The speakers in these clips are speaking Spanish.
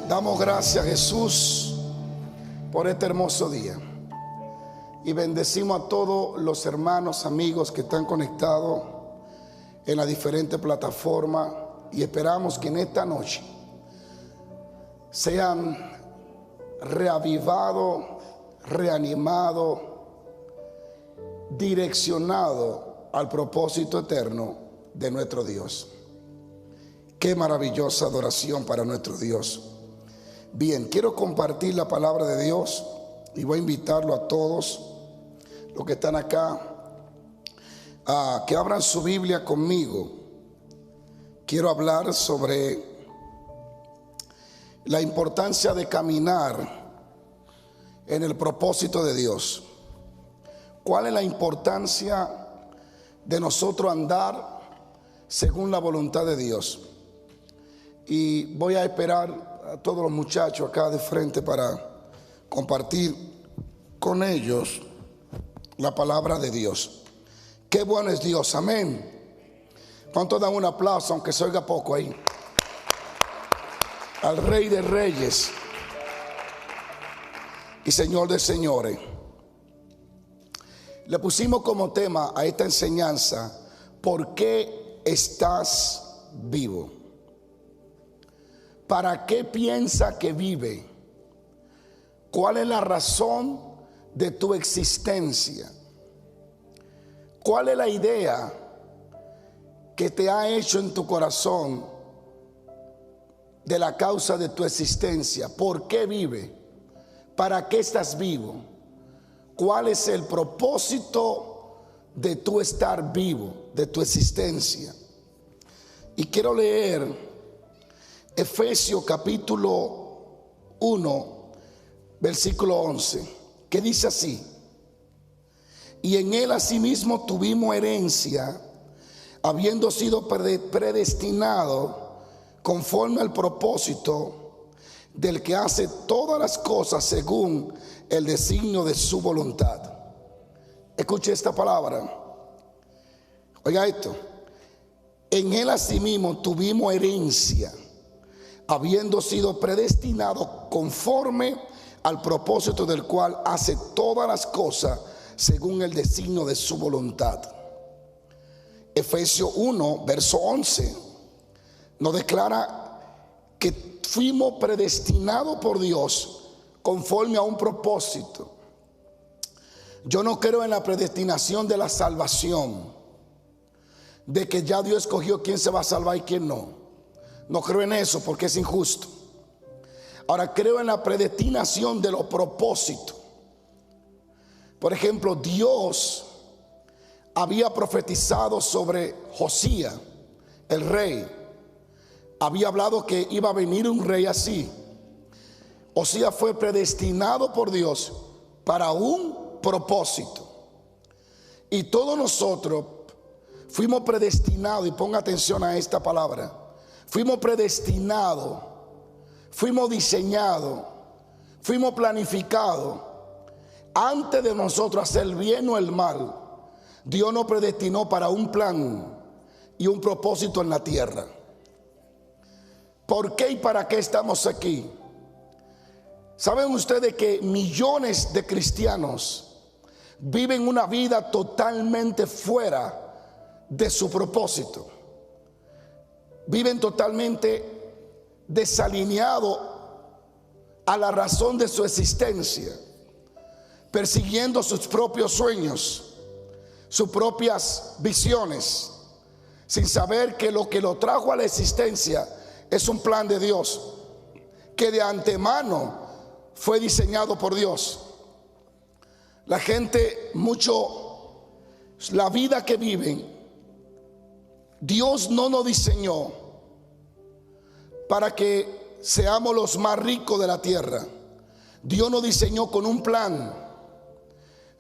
Damos gracias a Jesús por este hermoso día y bendecimos a todos los hermanos, amigos que están conectados en las diferentes plataformas y esperamos que en esta noche sean reavivados, reanimados, direccionados al propósito eterno de nuestro Dios. Qué maravillosa adoración para nuestro Dios. Bien, quiero compartir la palabra de Dios y voy a invitarlo a todos los que están acá a que abran su Biblia conmigo. Quiero hablar sobre la importancia de caminar en el propósito de Dios. ¿Cuál es la importancia de nosotros andar según la voluntad de Dios? Y voy a esperar a todos los muchachos acá de frente para compartir con ellos la palabra de Dios. Qué bueno es Dios, amén. ¿Cuántos dan un aplauso aunque se oiga poco ahí? Al Rey de Reyes y Señor de Señores. Le pusimos como tema a esta enseñanza: ¿por qué estás vivo? ¿Para qué piensa que vive? ¿Cuál es la razón de tu existencia? ¿Cuál es la idea que te ha hecho en tu corazón de la causa de tu existencia? ¿Por qué vive? ¿Para qué estás vivo? ¿Cuál es el propósito de tu estar vivo, de tu existencia? Y quiero leer Efesios capítulo 1, versículo 11, que dice así: y en él asimismo tuvimos herencia, habiendo sido predestinado conforme al propósito del que hace todas las cosas según el designio de su voluntad. Escuche esta palabra. Oiga esto: en él asimismo tuvimos herencia, habiendo sido predestinado conforme al propósito del cual hace todas las cosas según el designio de su voluntad. Efesios 1, verso 11 nos declara que fuimos predestinados por Dios conforme a un propósito. Yo no creo en la predestinación de la salvación, de que ya Dios escogió quién se va a salvar y quién no. No creo en eso porque es injusto. Ahora creo en la predestinación de los propósitos. Por ejemplo, Dios había profetizado sobre Josías, el rey. Había hablado que iba a venir un rey así. Josías fue predestinado por Dios para un propósito. Y todos nosotros fuimos predestinados, y ponga atención a esta palabra. Fuimos predestinados, fuimos diseñados, fuimos planificados. Antes de nosotros hacer el bien o el mal, Dios nos predestinó para un plan y un propósito en la tierra. ¿Por qué y para qué estamos aquí? ¿Saben ustedes que millones de cristianos viven una vida totalmente fuera de su propósito? Viven totalmente desalineados a la razón de su existencia, persiguiendo sus propios sueños, sus propias visiones, sin saber que lo que lo trajo a la existencia es un plan de Dios, que de antemano fue diseñado por Dios. La gente, la vida que viven, Dios no nos diseñó para que seamos los más ricos de la tierra. Dios nos diseñó con un plan.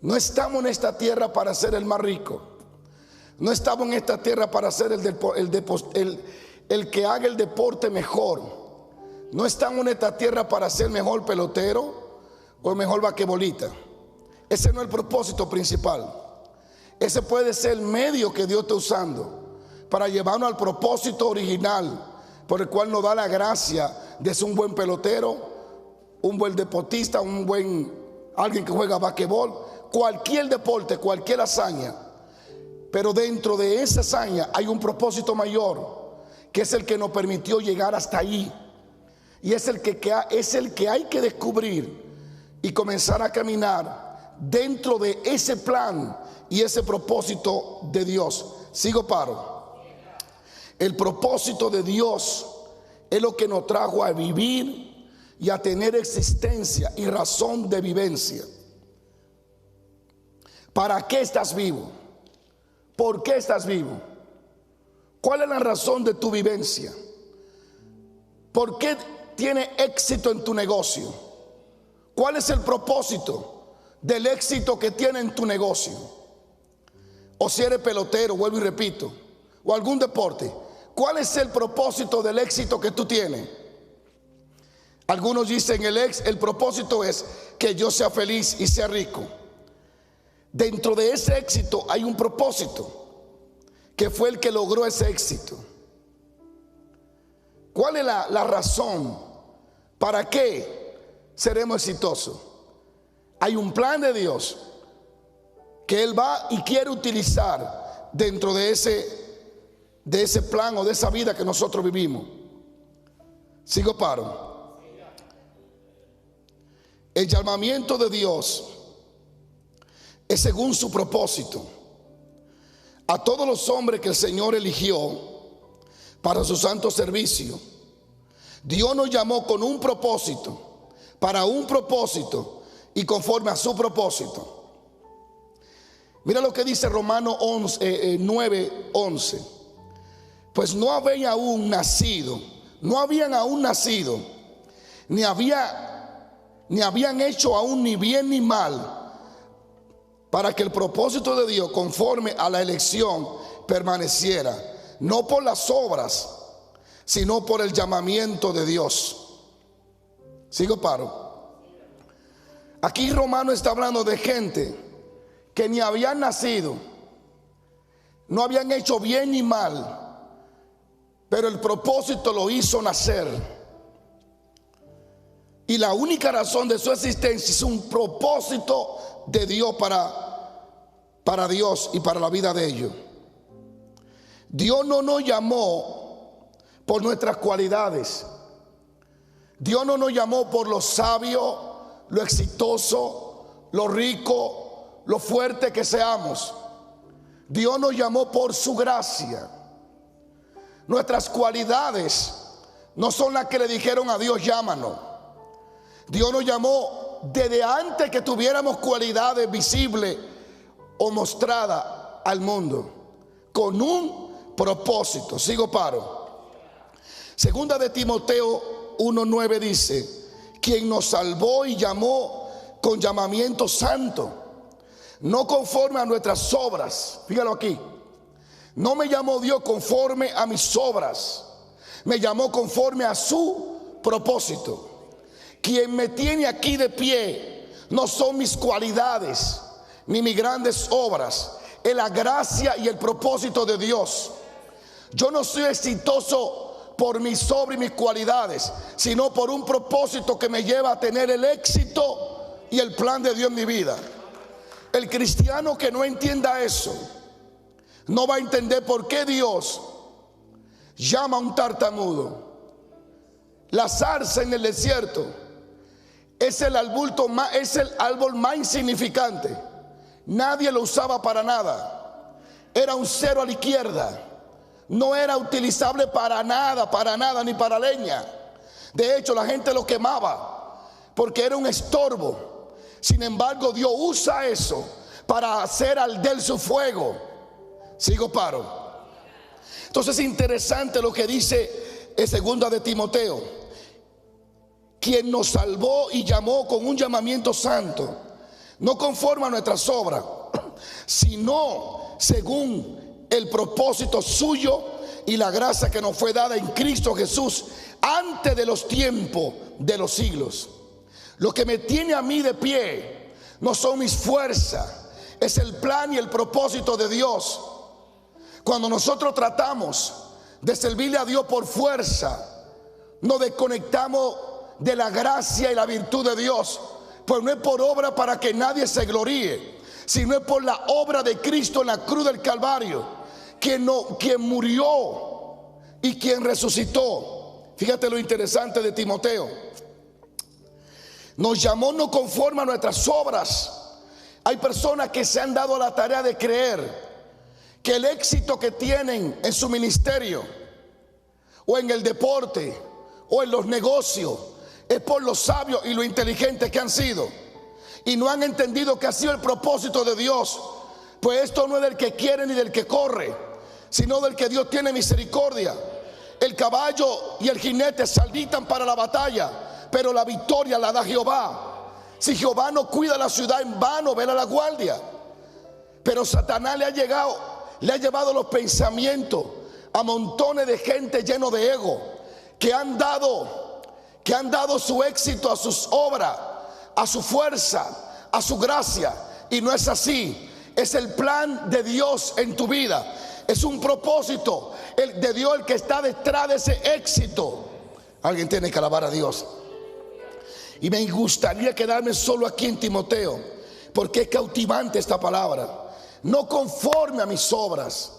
No estamos en esta tierra para ser el más rico. No estamos en esta tierra para ser el que haga el deporte mejor. No estamos en esta tierra para ser el mejor pelotero o el mejor basquetbolista. Ese no es el propósito principal. Ese puede ser el medio que Dios está usando para llevarnos al propósito original por el cual nos da la gracia desde un buen pelotero, un buen deportista, alguien que juega basquetbol, cualquier deporte, cualquier hazaña. Pero dentro de esa hazaña hay un propósito mayor, que es el que nos permitió llegar hasta ahí. Y es el que hay que descubrir y comenzar a caminar dentro de ese plan y ese propósito de Dios. Sigo, paro. El propósito de Dios es lo que nos trajo a vivir y a tener existencia y razón de vivencia. ¿Para qué estás vivo? ¿Por qué estás vivo? ¿Cuál es la razón de tu vivencia? ¿Por qué tiene éxito en tu negocio? ¿Cuál es el propósito del éxito que tiene en tu negocio? O si eres pelotero, vuelvo y repito, o algún deporte, ¿cuál es el propósito del éxito que tú tienes? Algunos dicen el propósito es que yo sea feliz y sea rico. Dentro de ese éxito hay un propósito que fue el que logró ese éxito. ¿Cuál es la razón? ¿Para qué seremos exitosos? Hay un plan de Dios que Él va y quiere utilizar dentro de ese plan o de esa vida que nosotros vivimos. Sigo, paro. El llamamiento de Dios es según su propósito. A todos los hombres que el Señor eligió para su santo servicio, Dios nos llamó con un propósito, para un propósito y conforme a su propósito. Mira lo que dice Romanos 9:11. Pues no habían aún nacido, ni habían hecho aún ni bien ni mal, para que el propósito de Dios conforme a la elección permaneciera, no por las obras, sino por el llamamiento de Dios. Sigo, paro. Aquí Romano está hablando de gente que ni habían nacido, no habían hecho bien ni mal, pero el propósito lo hizo nacer. Y la única razón de su existencia es un propósito de Dios para Dios y para la vida de ellos. Dios no nos llamó por nuestras cualidades. Dios no nos llamó por lo sabio, lo exitoso, lo rico, lo fuerte que seamos. Dios nos llamó por su gracia. Nuestras cualidades no son las que le dijeron a Dios llámanos. Dios nos llamó desde antes que tuviéramos cualidades visibles o mostradas al mundo, con un propósito. Sigo, paro. Segunda de Timoteo 1:9 dice: quien nos salvó y llamó con llamamiento santo, no conforme a nuestras obras. Fíjalo aquí. No me llamó Dios conforme a mis obras, me llamó conforme a su propósito. Quien me tiene aquí de pie no son mis cualidades ni mis grandes obras, es la gracia y el propósito de Dios. Yo no soy exitoso por mis obras y mis cualidades, sino por un propósito que me lleva a tener el éxito y el plan de Dios en mi vida. El cristiano que no entienda eso no va a entender por qué Dios llama a un tartamudo. La zarza en el desierto es el árbol más insignificante. Nadie lo usaba para nada. Era un cero a la izquierda. No era utilizable para nada, ni para leña. De hecho, la gente lo quemaba porque era un estorbo. Sin embargo, Dios usa eso para hacer arder su fuego. Sigo, paro. Entonces es interesante lo que dice en segunda de Timoteo: quien nos salvó y llamó con un llamamiento santo, no conforme a nuestras obras, sino según el propósito suyo y la gracia que nos fue dada en Cristo Jesús antes de los tiempos de los siglos. Lo que me tiene a mí de pie no son mis fuerzas, es el plan y el propósito de Dios. Cuando nosotros tratamos de servirle a Dios por fuerza, nos desconectamos de la gracia y la virtud de Dios. Pues no es por obra para que nadie se gloríe, sino es por la obra de Cristo en la cruz del Calvario, quien murió y quien resucitó. Fíjate lo interesante de Timoteo. Nos llamó no conforme a nuestras obras. Hay personas que se han dado a la tarea de creer que el éxito que tienen en su ministerio, o en el deporte, o en los negocios, es por lo sabios y lo inteligentes que han sido, y no han entendido que ha sido el propósito de Dios. Pues esto no es del que quiere ni del que corre, sino del que Dios tiene misericordia. El caballo y el jinete se alistan para la batalla, pero la victoria la da Jehová. Si Jehová no cuida la ciudad, en vano vela la guardia. Pero Satanás le ha llevado los pensamientos a montones de gente lleno de ego, que han dado su éxito a sus obras, a su fuerza, a su gracia. Y no es así. Es el plan de Dios en tu vida. Es un propósito de Dios el que está detrás de ese éxito. Alguien tiene que alabar a Dios. Y me gustaría quedarme solo aquí en Timoteo, porque es cautivante esta palabra. No conforme a mis obras.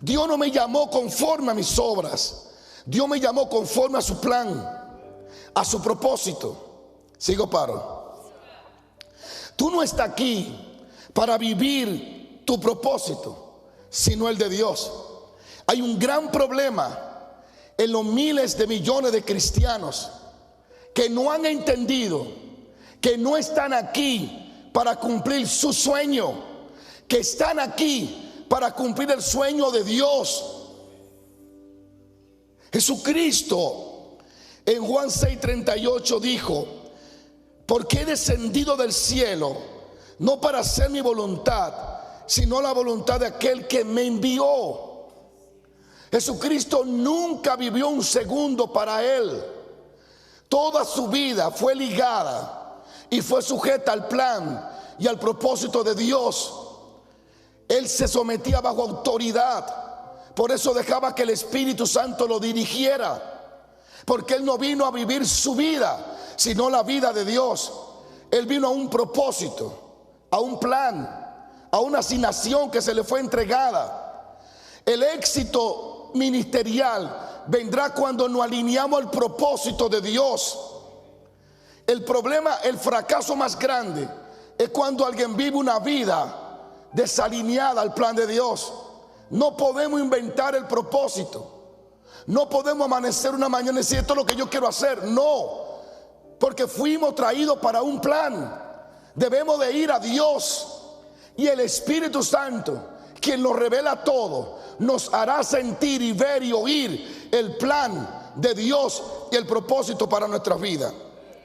Dios no me llamó conforme a mis obras. Dios me llamó conforme a su plan, a su propósito. Sigo, paro. Tú no estás aquí para vivir tu propósito, sino el de Dios. Hay un gran problema en los miles de millones de cristianos que no han entendido que no están aquí para cumplir su sueño, que están aquí para cumplir el sueño de Dios. Jesucristo en Juan 6:38 dijo: porque he descendido del cielo no para hacer mi voluntad, sino la voluntad de aquel que me envió. Jesucristo nunca vivió un segundo para él. Toda su vida fue ligada y fue sujeta al plan y al propósito de Dios. Él se sometía bajo autoridad. Por eso dejaba que el Espíritu Santo lo dirigiera, porque él no vino a vivir su vida, sino la vida de Dios. Él vino a un propósito, a un plan, a una asignación que se le fue entregada. El éxito ministerial vendrá cuando nos alineamos al propósito de Dios. El problema, el fracaso más grande es cuando alguien vive una vida desalineada al plan de Dios. No podemos inventar el propósito. No podemos amanecer una mañana y decir: esto es lo que yo quiero hacer. No, porque fuimos traídos para un plan. Debemos de ir a Dios, y el Espíritu Santo, quien nos revela todo, nos hará sentir y ver y oír el plan de Dios y el propósito para nuestras vidas.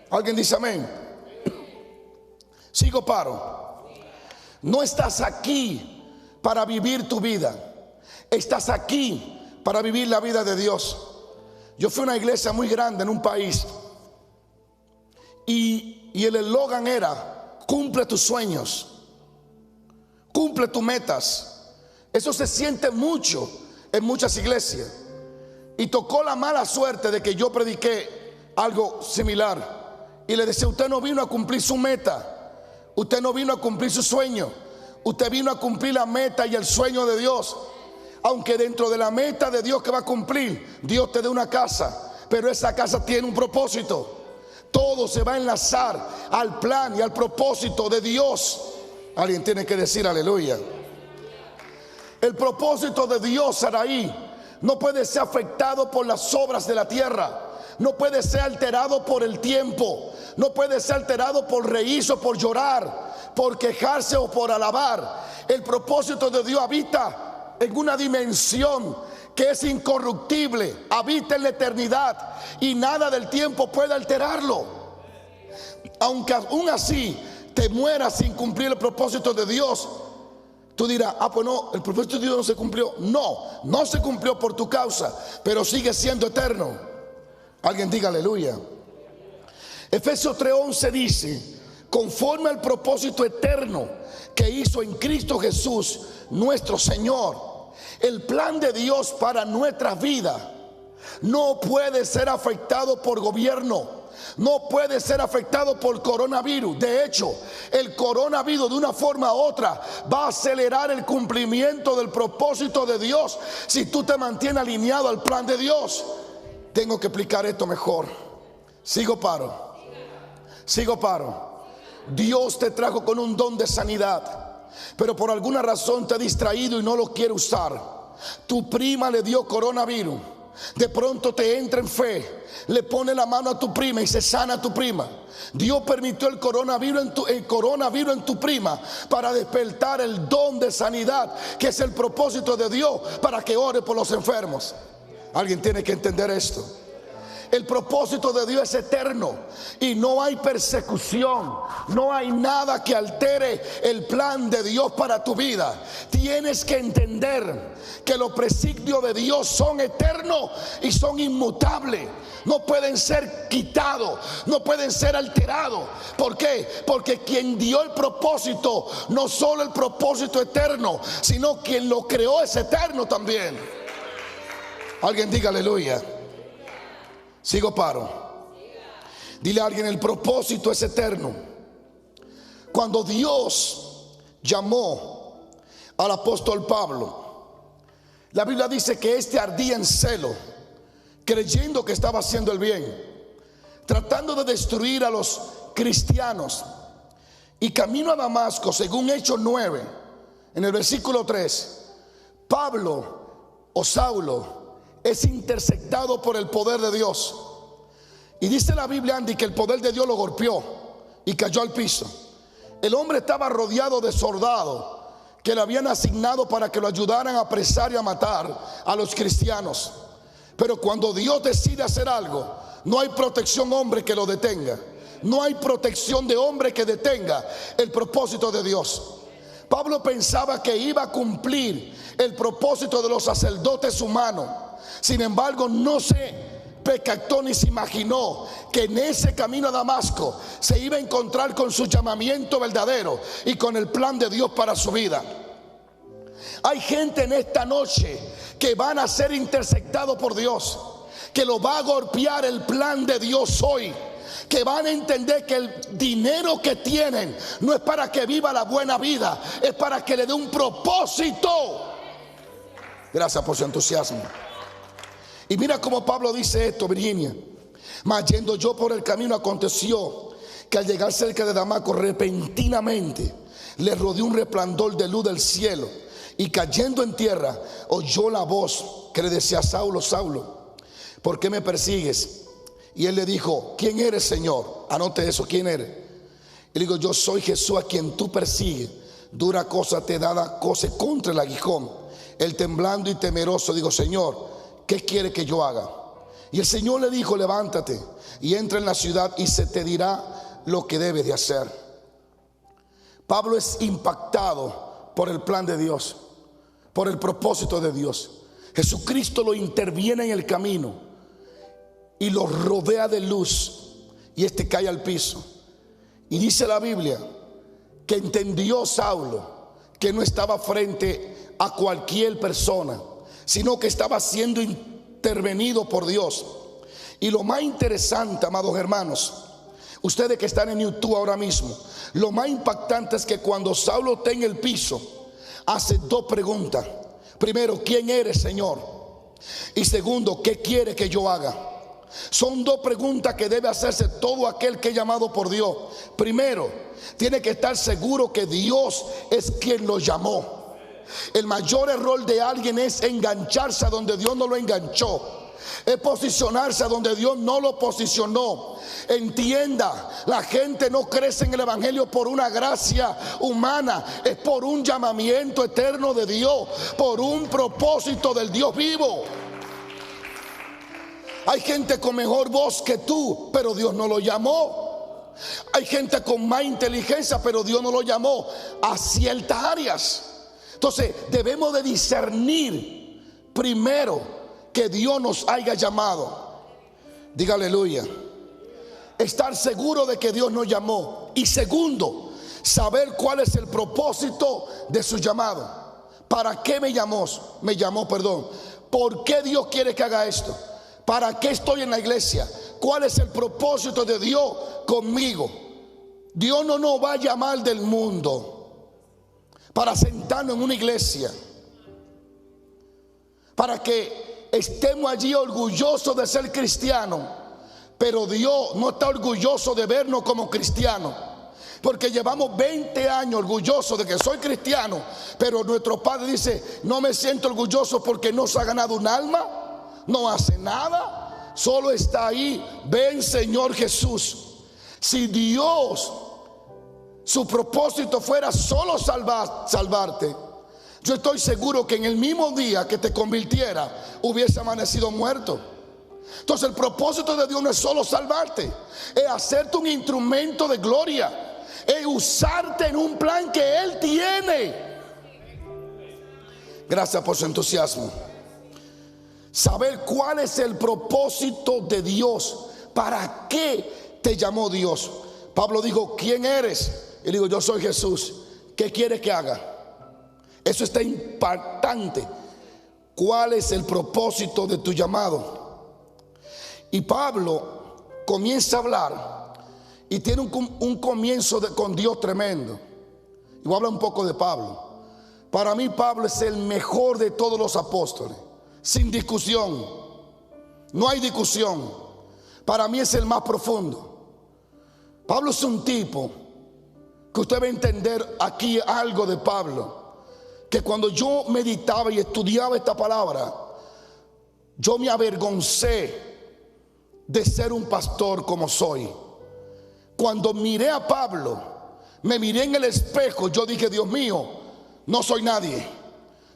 ¿Alguien dice amén? Sigo, paro. No estás aquí para vivir tu vida. Estás aquí para vivir la vida de Dios. Yo fui a una iglesia muy grande en un país, y el eslogan era: cumple tus sueños, cumple tus metas. Eso se siente mucho en muchas iglesias. Y tocó la mala suerte de que yo prediqué algo similar, y le decía: usted no vino a cumplir su meta, usted no vino a cumplir su sueño, usted vino a cumplir la meta y el sueño de Dios. Aunque dentro de la meta de Dios que va a cumplir, Dios te dé una casa, pero esa casa tiene un propósito. Todo se va a enlazar al plan y al propósito de Dios. Alguien tiene que decir aleluya. El propósito de Dios, Saraí, no puede ser afectado por las obras de la tierra. No puede ser alterado por el tiempo. No puede ser alterado por reírse o por llorar, por quejarse o por alabar. El propósito de Dios habita en una dimensión que es incorruptible, habita en la eternidad, y nada del tiempo puede alterarlo. Aunque aún así te mueras sin cumplir el propósito de Dios, tú dirás: pues no, el propósito de Dios no se cumplió. No se cumplió por tu causa, pero sigue siendo eterno. Alguien diga aleluya. Efesios 3:11 dice: conforme al propósito eterno que hizo en Cristo Jesús nuestro Señor. El plan de Dios para nuestra vida No puede ser afectado por gobierno. No puede ser afectado por coronavirus. De hecho, el coronavirus de una forma u otra va a acelerar el cumplimiento del propósito de Dios si tú te mantienes alineado al plan de Dios. Tengo que explicar esto mejor. Sigo paro. Dios te trajo con un don de sanidad, pero por alguna razón te ha distraído y no lo quiere usar. Tu prima le dio coronavirus. De pronto te entra en fe, le pone la mano a tu prima y se sana a tu prima. Dios permitió el coronavirus en tu prima para despertar el don de sanidad, que es el propósito de Dios, para que ore por los enfermos. Alguien tiene que entender esto. El propósito de Dios es eterno y no hay persecución, no hay nada que altere el plan de Dios para tu vida. Tienes que entender que los principios de Dios son eternos y son inmutables. No pueden ser quitados, no pueden ser alterados. ¿Por qué? Porque quien dio el propósito, no solo el propósito eterno, sino quien lo creó es eterno también. Alguien diga aleluya. Sigo paro. Dile a alguien: el propósito es eterno. Cuando Dios llamó al apóstol Pablo, la Biblia dice que este ardía en celo, creyendo que estaba haciendo el bien, tratando de destruir a los cristianos. Y camino a Damasco, según Hechos 9, en el versículo 3, Pablo o Saulo es interceptado por el poder de Dios. Y dice la Biblia, Andy, que el poder de Dios lo golpeó y cayó al piso. El hombre estaba rodeado de soldados que le habían asignado para que lo ayudaran a apresar y a matar a los cristianos. Pero cuando Dios decide hacer algo, no hay protección hombre que lo detenga. No hay protección de hombre que detenga el propósito de Dios. Pablo pensaba que iba a cumplir el propósito de los sacerdotes humanos. Sin embargo, no se percató ni se imaginó que en ese camino a Damasco se iba a encontrar con su llamamiento verdadero y con el plan de Dios para su vida. Hay gente en esta noche que van a ser interceptados por Dios, que lo va a golpear el plan de Dios hoy, que van a entender que el dinero que tienen no es para que viva la buena vida, es para que le dé un propósito. Gracias por su entusiasmo. Y mira cómo Pablo dice esto, Virginia: mas yendo yo por el camino, aconteció que al llegar cerca de Damasco, repentinamente le rodeó un resplandor de luz del cielo, y cayendo en tierra oyó la voz que le decía: Saulo, Saulo, ¿por qué me persigues? Y él le dijo: ¿quién eres, Señor? Anote eso, ¿quién eres? Y le digo: yo soy Jesús a quien tú persigues. Dura cosa te da, cose contra el aguijón. Él, temblando y temeroso, digo: Señor, ¿qué quiere que yo haga? Y el Señor le dijo: levántate y entra en la ciudad y se te dirá lo que debes de hacer. Pablo es impactado por el plan de Dios, por el propósito de Dios. Jesucristo lo interviene en el camino y lo rodea de luz, y este cae al piso. Y dice la Biblia que entendió Saulo que no estaba frente a cualquier persona, sino que estaba siendo intervenido por Dios. Y lo más interesante, amados hermanos, ustedes que están en YouTube ahora mismo, lo más impactante es que cuando Saulo está en el piso, hace dos preguntas. Primero: ¿quién eres, Señor? Y segundo: ¿qué quiere que yo haga? Son dos preguntas que debe hacerse todo aquel que es llamado por Dios. Primero, tiene que estar seguro que Dios es quien lo llamó. El mayor error de alguien es engancharse a donde Dios no lo enganchó, es posicionarse a donde Dios no lo posicionó. Entienda, la gente no crece en el evangelio por una gracia humana, es por un llamamiento eterno de Dios, por un propósito del Dios vivo. Hay gente con mejor voz que tú, pero Dios no lo llamó. Hay gente con más inteligencia, pero Dios no lo llamó a ciertas áreas. Entonces debemos de discernir primero que Dios nos haya llamado. Diga aleluya. Estar seguro de que Dios nos llamó. Y segundo, saber cuál es el propósito de su llamado. ¿Para qué me llamó? ¿Por qué Dios quiere que haga esto? ¿Para qué estoy en la iglesia? ¿Cuál es el propósito de Dios conmigo? Dios no nos va a llamar del mundo para sentarnos en una iglesia, para que estemos allí orgullosos de ser cristianos. Pero Dios no está orgulloso de vernos como cristianos, porque llevamos 20 años orgullosos de que soy cristiano, pero nuestro Padre dice: no me siento orgulloso porque no se ha ganado un alma, no hace nada, solo está ahí. Ven, Señor Jesús. Si Dios, su propósito fuera solo salvarte, yo estoy seguro que en el mismo día que te convirtiera hubiese amanecido muerto. Entonces el propósito de Dios no es solo salvarte, es hacerte un instrumento de gloria, es usarte en un plan que Él tiene. Gracias por su entusiasmo. Saber cuál es el propósito de Dios, para qué te llamó Dios. Pablo dijo: ¿quién eres? Y digo: yo soy Jesús. ¿Qué quieres que haga? Eso está impactante. ¿Cuál es el propósito de tu llamado? Y Pablo comienza a hablar y tiene un comienzo con Dios tremendo. Y voy a hablar un poco de Pablo. Para mí Pablo es el mejor de todos los apóstoles, sin discusión. No hay discusión. Para mí es el más profundo. Pablo es un tipo que usted va a entender aquí algo de Pablo, que cuando yo meditaba y estudiaba esta palabra, yo me avergoncé de ser un pastor como soy. Cuando miré a Pablo, me miré en el espejo, yo dije: Dios mío, no soy nadie,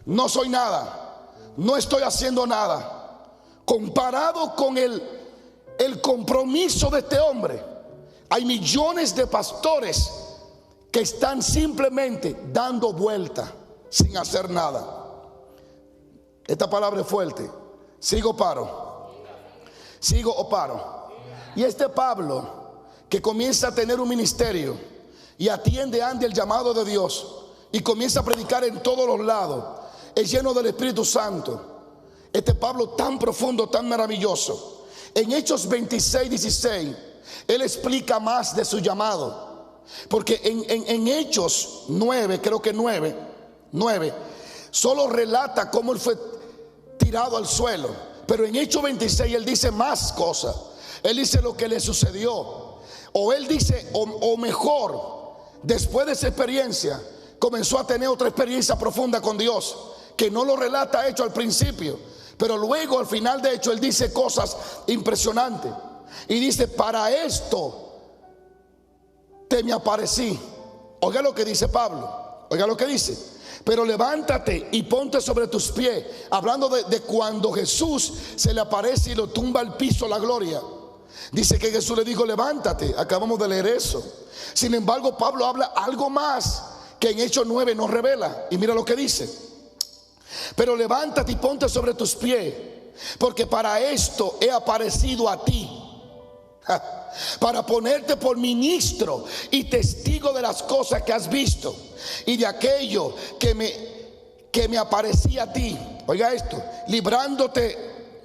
no soy nada, no estoy haciendo nada comparado con el compromiso de este hombre. Hay millones de pastores que están simplemente dando vuelta sin hacer nada. Esta palabra es fuerte. ¿Sigo o paro? ¿Sigo o paro? Y este Pablo, que comienza a tener un ministerio y atiende ante el llamado de Dios y comienza a predicar en todos los lados, es lleno del Espíritu Santo. Este Pablo tan profundo, tan maravilloso, en Hechos 26:16, él explica más de su llamado. Porque en Hechos 9, creo que 9, solo relata cómo él fue tirado al suelo. Pero en Hechos 26 él dice más cosas. Él dice lo que le sucedió. O él dice, o mejor, después de esa experiencia, comenzó a tener otra experiencia profunda con Dios, que no lo relata Hechos al principio, pero luego al final de Hechos él dice cosas impresionantes. Y dice: para esto te me aparecí. Oiga lo que dice Pablo. Oiga lo que dice: pero levántate y ponte sobre tus pies. Hablando de cuando Jesús se le aparece y lo tumba al piso la gloria. Dice que Jesús le dijo: levántate. Acabamos de leer eso. Sin embargo, Pablo habla algo más que en Hechos 9 nos revela. Y mira lo que dice: pero levántate y ponte sobre tus pies, porque para esto he aparecido a ti, para ponerte por ministro y testigo de las cosas que has visto y de aquello que me aparecía a ti. Oiga esto: librándote,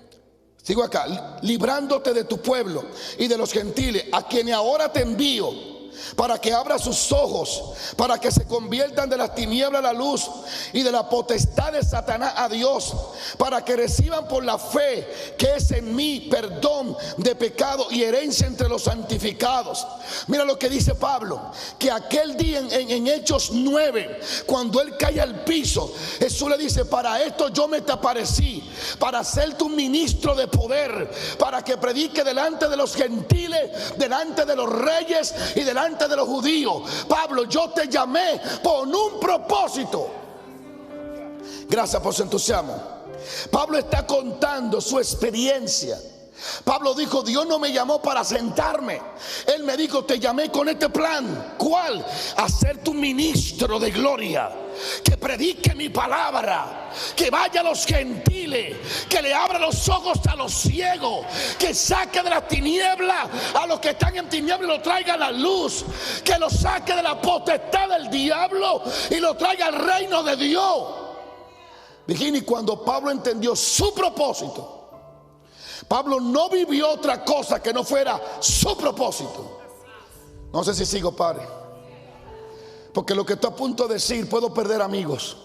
sigo acá, librándote de tu pueblo y de los gentiles, a quienes ahora te envío, para que abra sus ojos, para que se conviertan de las tinieblas a la luz y de la potestad de Satanás a Dios, para que reciban por la fe que es en mí perdón de pecado y herencia entre los santificados. Mira lo que dice Pablo, que aquel día en Hechos 9, cuando él cae al piso, Jesús le dice: para esto yo me te aparecí, para hacerte un ministro de poder, para que predique delante de los gentiles, delante de los reyes y delante de los judíos. Pablo, yo te llamé con un propósito. Gracias por su entusiasmo. Pablo está contando su experiencia. Pablo dijo: Dios no me llamó para sentarme. Él me dijo: te llamé con este plan. ¿Cuál? Hacerte un ministro de gloria, que predique mi palabra, que vaya a los gentiles, que le abra los ojos a los ciegos, que saque de las tinieblas a los que están en tinieblas y lo traiga a la luz, que lo saque de la potestad del diablo y lo traiga al reino de Dios. Virginia, cuando Pablo entendió su propósito, Pablo no vivió otra cosa que no fuera su propósito. No sé si sigo, padre. Porque lo que estoy a punto de decir, puedo perder amigos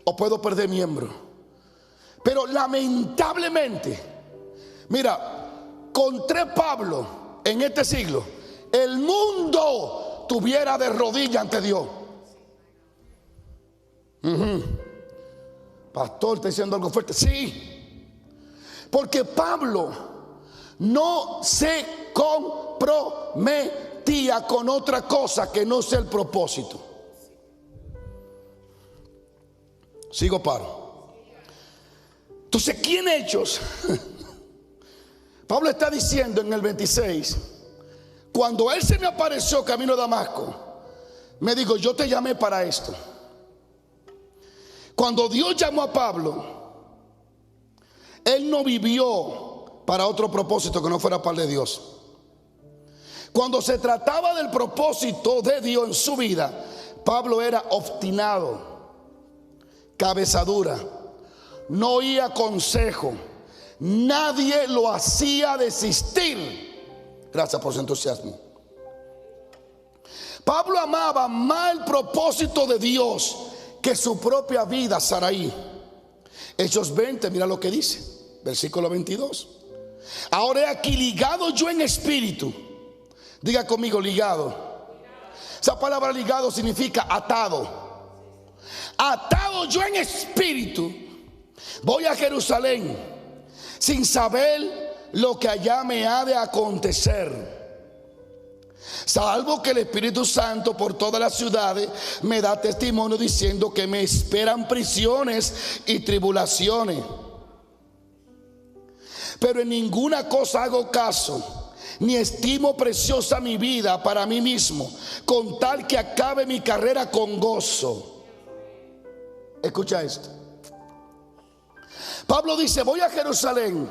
o puedo perder miembros. Pero lamentablemente, mira, con 3 Pablo en este siglo, el mundo tuviera de rodillas ante Dios. Pastor, está diciendo algo fuerte. Sí, porque Pablo no se comprometía con otra cosa que no sea el propósito. Sigo, paro. Entonces, ¿qué en Hechos? Pablo está diciendo en el 26, cuando él se me apareció camino a Damasco, me dijo, yo te llamé para esto. Cuando Dios llamó a Pablo, él no vivió para otro propósito que no fuera para el de Dios. Cuando se trataba del propósito de Dios en su vida, Pablo era obstinado, cabezadura, no oía consejo, nadie lo hacía desistir. Gracias por su entusiasmo. Pablo amaba más el propósito de Dios que su propia vida, Saraí. Hechos 20, mira lo que dice, versículo 22. Ahora he aquí ligado yo en espíritu. Diga conmigo, ligado. Esa palabra ligado significa atado. Atado yo en espíritu, voy a Jerusalén sin saber lo que allá me ha de acontecer, salvo que el Espíritu Santo por todas las ciudades me da testimonio diciendo que me esperan prisiones y tribulaciones. Pero en ninguna cosa hago caso, ni estimo preciosa mi vida para mí mismo, con tal que acabe mi carrera con gozo. Escucha esto. Pablo dice, voy a Jerusalén,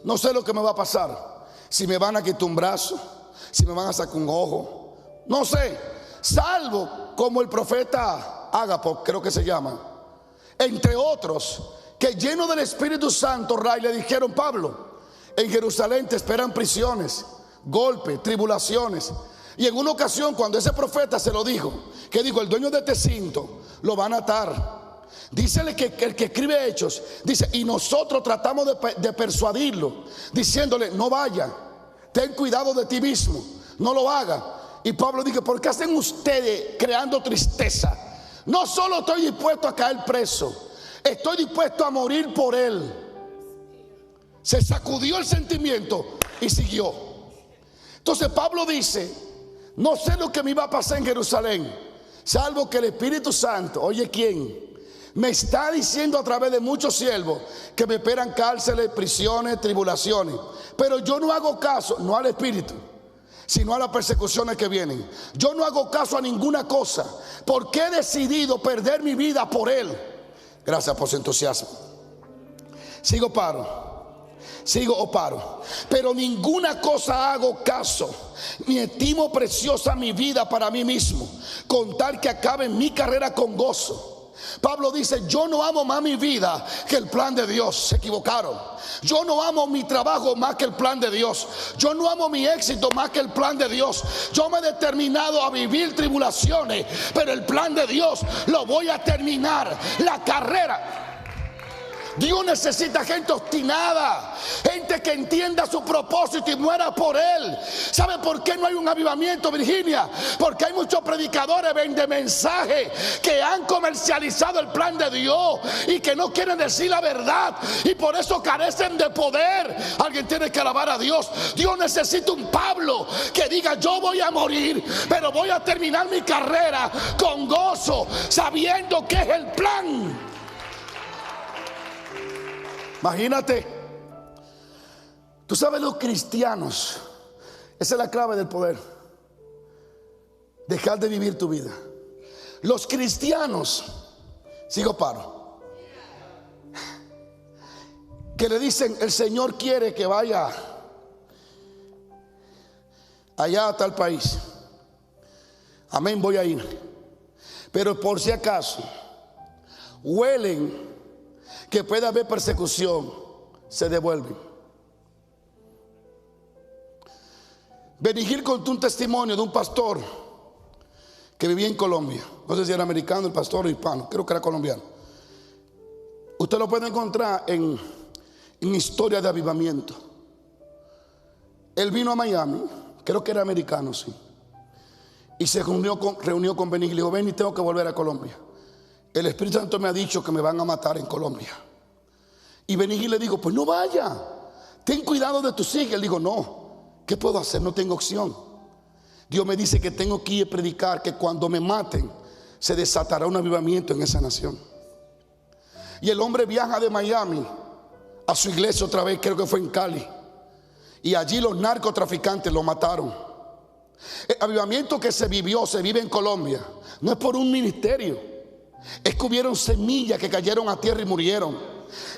no sé lo que me va a pasar, si me van a quitar un brazo, si me van a sacar un ojo, no sé, salvo como el profeta Ágapo, creo que se llama, entre otros, que lleno del Espíritu Santo, Ray, le dijeron, Pablo, en Jerusalén te esperan prisiones, golpes, tribulaciones. Y en una ocasión, cuando ese profeta se lo dijo, que dijo, el dueño de este cinto lo van a atar. Dícele que el que escribe Hechos, dice, y nosotros tratamos de persuadirlo, diciéndole, no vaya, ten cuidado de ti mismo, no lo haga. Y Pablo dice, ¿por qué hacen ustedes creando tristeza? No solo estoy dispuesto a caer preso, estoy dispuesto a morir por él. Se sacudió el sentimiento y siguió. Entonces Pablo dice, no sé lo que me iba a pasar en Jerusalén, salvo que el Espíritu Santo, oye, ¿quién? Me está diciendo a través de muchos siervos que me esperan cárceles, prisiones, tribulaciones. Pero yo no hago caso, no al Espíritu, sino a las persecuciones que vienen. Yo no hago caso a ninguna cosa, porque he decidido perder mi vida por él. Gracias por su entusiasmo. Sigo, paro. Sigo o paro. Pero ninguna cosa hago caso, ni estimo preciosa mi vida para mí mismo, con tal que acabe mi carrera con gozo. Pablo dice, yo no amo más mi vida que el plan de Dios. Se equivocaron. Yo no amo mi trabajo más que el plan de Dios. Yo no amo mi éxito más que el plan de Dios. Yo me he determinado a vivir tribulaciones, pero el plan de Dios lo voy a terminar. La carrera. Dios necesita gente obstinada, gente que entienda su propósito y muera por él. ¿Sabe por qué no hay un avivamiento, Virginia? Porque hay muchos predicadores vende mensajes que han comercializado el plan de Dios y que no quieren decir la verdad, y por eso carecen de poder. Alguien tiene que alabar a Dios. Dios necesita un Pablo que diga, yo voy a morir, pero voy a terminar mi carrera con gozo, sabiendo que es el plan. Imagínate, tú sabes, los cristianos, esa es la clave del poder, dejar de vivir tu vida. Los cristianos, sigo, paro, que le dicen, el Señor quiere que vaya allá a tal país, amén, voy a ir, pero por si acaso huelen que puede haber persecución, se devuelven. Benigil contó un testimonio de un pastor que vivía en Colombia. No sé si era americano el pastor o hispano, creo que era colombiano. Usted lo puede encontrar en historia de avivamiento. Él vino a Miami, creo que era americano, sí, y se reunió con Benigil. Le dijo: Benny, tengo que volver a Colombia. El Espíritu Santo me ha dicho que me van a matar en Colombia. Y Benigil le dijo: pues no vaya, ten cuidado de tus hijas. Él dijo: no, ¿qué puedo hacer? No tengo opción. Dios me dice que tengo que ir a predicar, que cuando me maten se desatará un avivamiento en esa nación. Y el hombre viaja de Miami a su iglesia otra vez, creo que fue en Cali, y allí los narcotraficantes lo mataron. El avivamiento que se vive en Colombia no es por un ministerio, es que hubieron semillas que cayeron a tierra y murieron.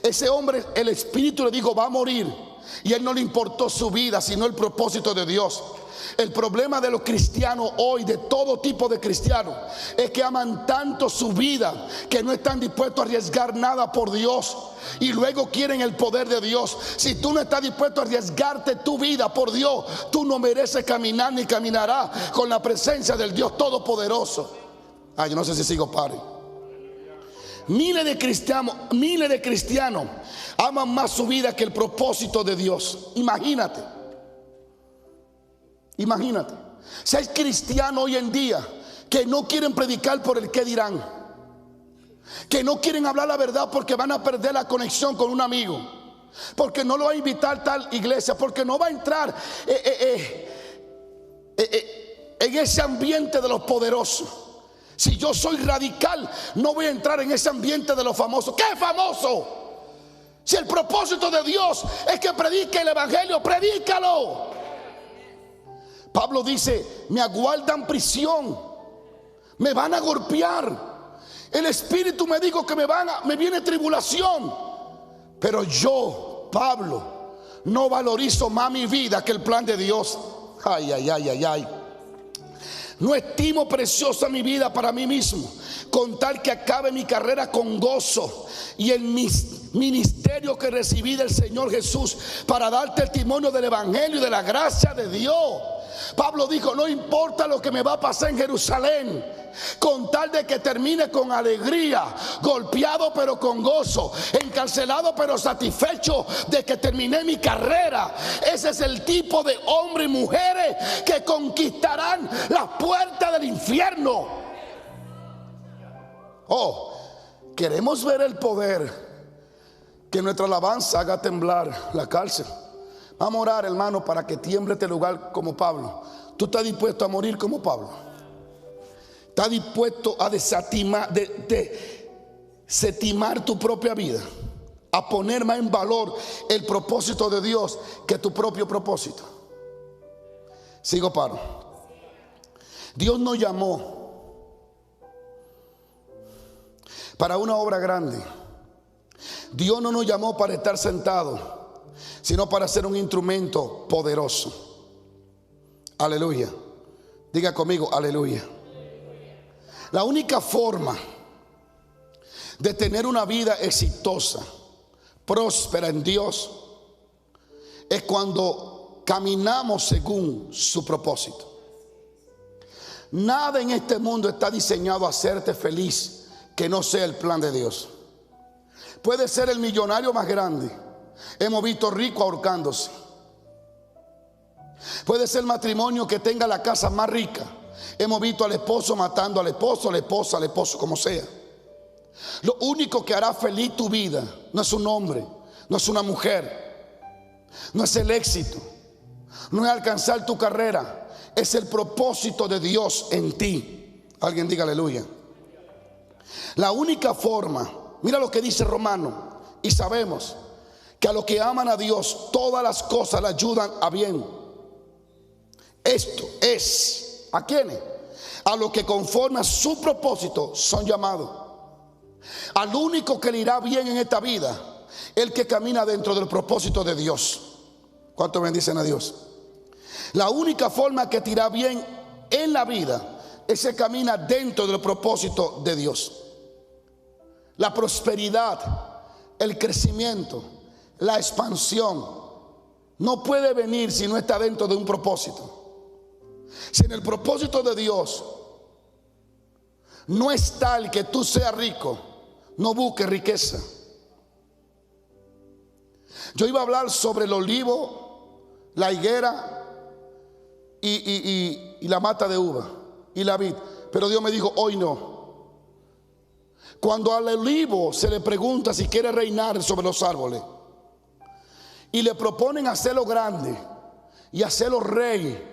Ese hombre, el Espíritu le dijo: va a morir, y él no le importó su vida, sino el propósito de Dios. El problema de los cristianos hoy, de todo tipo de cristianos, es que aman tanto su vida que no están dispuestos a arriesgar nada por Dios, y luego quieren el poder de Dios. Si tú no estás dispuesto a arriesgarte tu vida por Dios, tú no mereces caminar ni caminarás con la presencia del Dios Todopoderoso. Yo no sé si sigo, pare. Miles de cristianos aman más su vida que el propósito de Dios. Imagínate. Si hay cristianos hoy en día que no quieren predicar por el qué dirán, que no quieren hablar la verdad porque van a perder la conexión con un amigo, porque no lo va a invitar a tal iglesia, porque no va a entrar en ese ambiente de los poderosos. Si yo soy radical, no voy a entrar en ese ambiente de los famosos. ¿Qué famoso? Si el propósito de Dios es que predique el evangelio, predícalo. Pablo dice: me aguardan prisión, me van a golpear, el Espíritu me dijo que me viene tribulación, pero yo, Pablo, no valorizo más mi vida que el plan de Dios. No estimo preciosa mi vida para mí mismo, con tal que acabe mi carrera con gozo y el ministerio que recibí del Señor Jesús, para dar testimonio del evangelio y de la gracia de Dios. Pablo dijo: no importa lo que me va a pasar en Jerusalén, con tal de que termine con alegría, golpeado pero con gozo, encarcelado pero satisfecho de que terminé mi carrera. Ese es el tipo de hombres y mujeres que conquistarán las puertas del infierno. Queremos ver el poder, que nuestra alabanza haga temblar la cárcel. Vamos a orar, hermano, para que tiemble este lugar como Pablo. ¿Tú estás dispuesto a morir como Pablo? ¿Estás dispuesto a desatimar tu propia vida? A poner más en valor el propósito de Dios que tu propio propósito. Sigo, paro. Dios nos llamó para una obra grande. Dios no nos llamó para estar sentados, sino para ser un instrumento poderoso. Aleluya. Diga conmigo, aleluya. La única forma de tener una vida exitosa, próspera en Dios, es cuando caminamos según su propósito. Nada en este mundo está diseñado a hacerte feliz que no sea el plan de Dios. Puede ser el millonario más grande. Hemos visto ricos ahorcándose. Puede ser el matrimonio que tenga la casa más rica. Hemos visto al esposo matando al esposo, a la esposa, al esposo, como sea. Lo único que hará feliz tu vida no es un hombre, no es una mujer, no es el éxito, no es alcanzar tu carrera, es el propósito de Dios en ti. Alguien diga aleluya. La única forma, mira lo que dice Romano, y sabemos que a los que aman a Dios todas las cosas le ayudan a bien. Esto es, ¿a quiénes? A los que conforme a su propósito son llamados. Al único que le irá bien en esta vida, el que camina dentro del propósito de Dios. ¿Cuántos bendicen a Dios? La única forma que te irá bien en la vida es que camina dentro del propósito de Dios. La prosperidad, el crecimiento, la expansión no puede venir si no está dentro de un propósito. Si en el propósito de Dios no está el que tú seas rico, no busques riqueza. Yo iba a hablar sobre el olivo, la higuera y la mata de uva y la vid, pero Dios me dijo, hoy no. Cuando al olivo se le pregunta si quiere reinar sobre los árboles y le proponen hacerlo grande y hacerlo rey,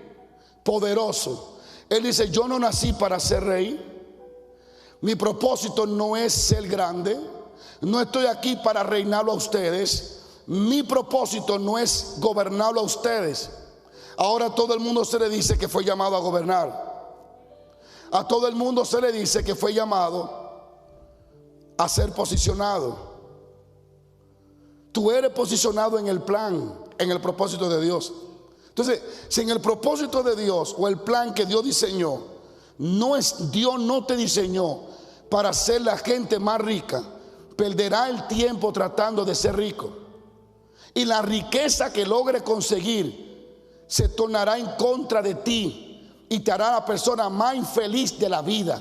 poderoso, él dice, yo no nací para ser rey. Mi propósito no es ser grande. No estoy aquí para reinarlo a ustedes. Mi propósito no es gobernarlo a ustedes. Ahora todo el mundo se le dice que fue llamado a gobernar. A todo el mundo se le dice que fue llamado a ser posicionado. Tú eres posicionado en el plan, en el propósito de Dios. Entonces, si en el propósito de Dios o el plan que Dios diseñó, Dios no te diseñó para ser la gente más rica, perderá el tiempo tratando de ser rico. Y la riqueza que logre conseguir se tornará en contra de ti y te hará la persona más infeliz de la vida.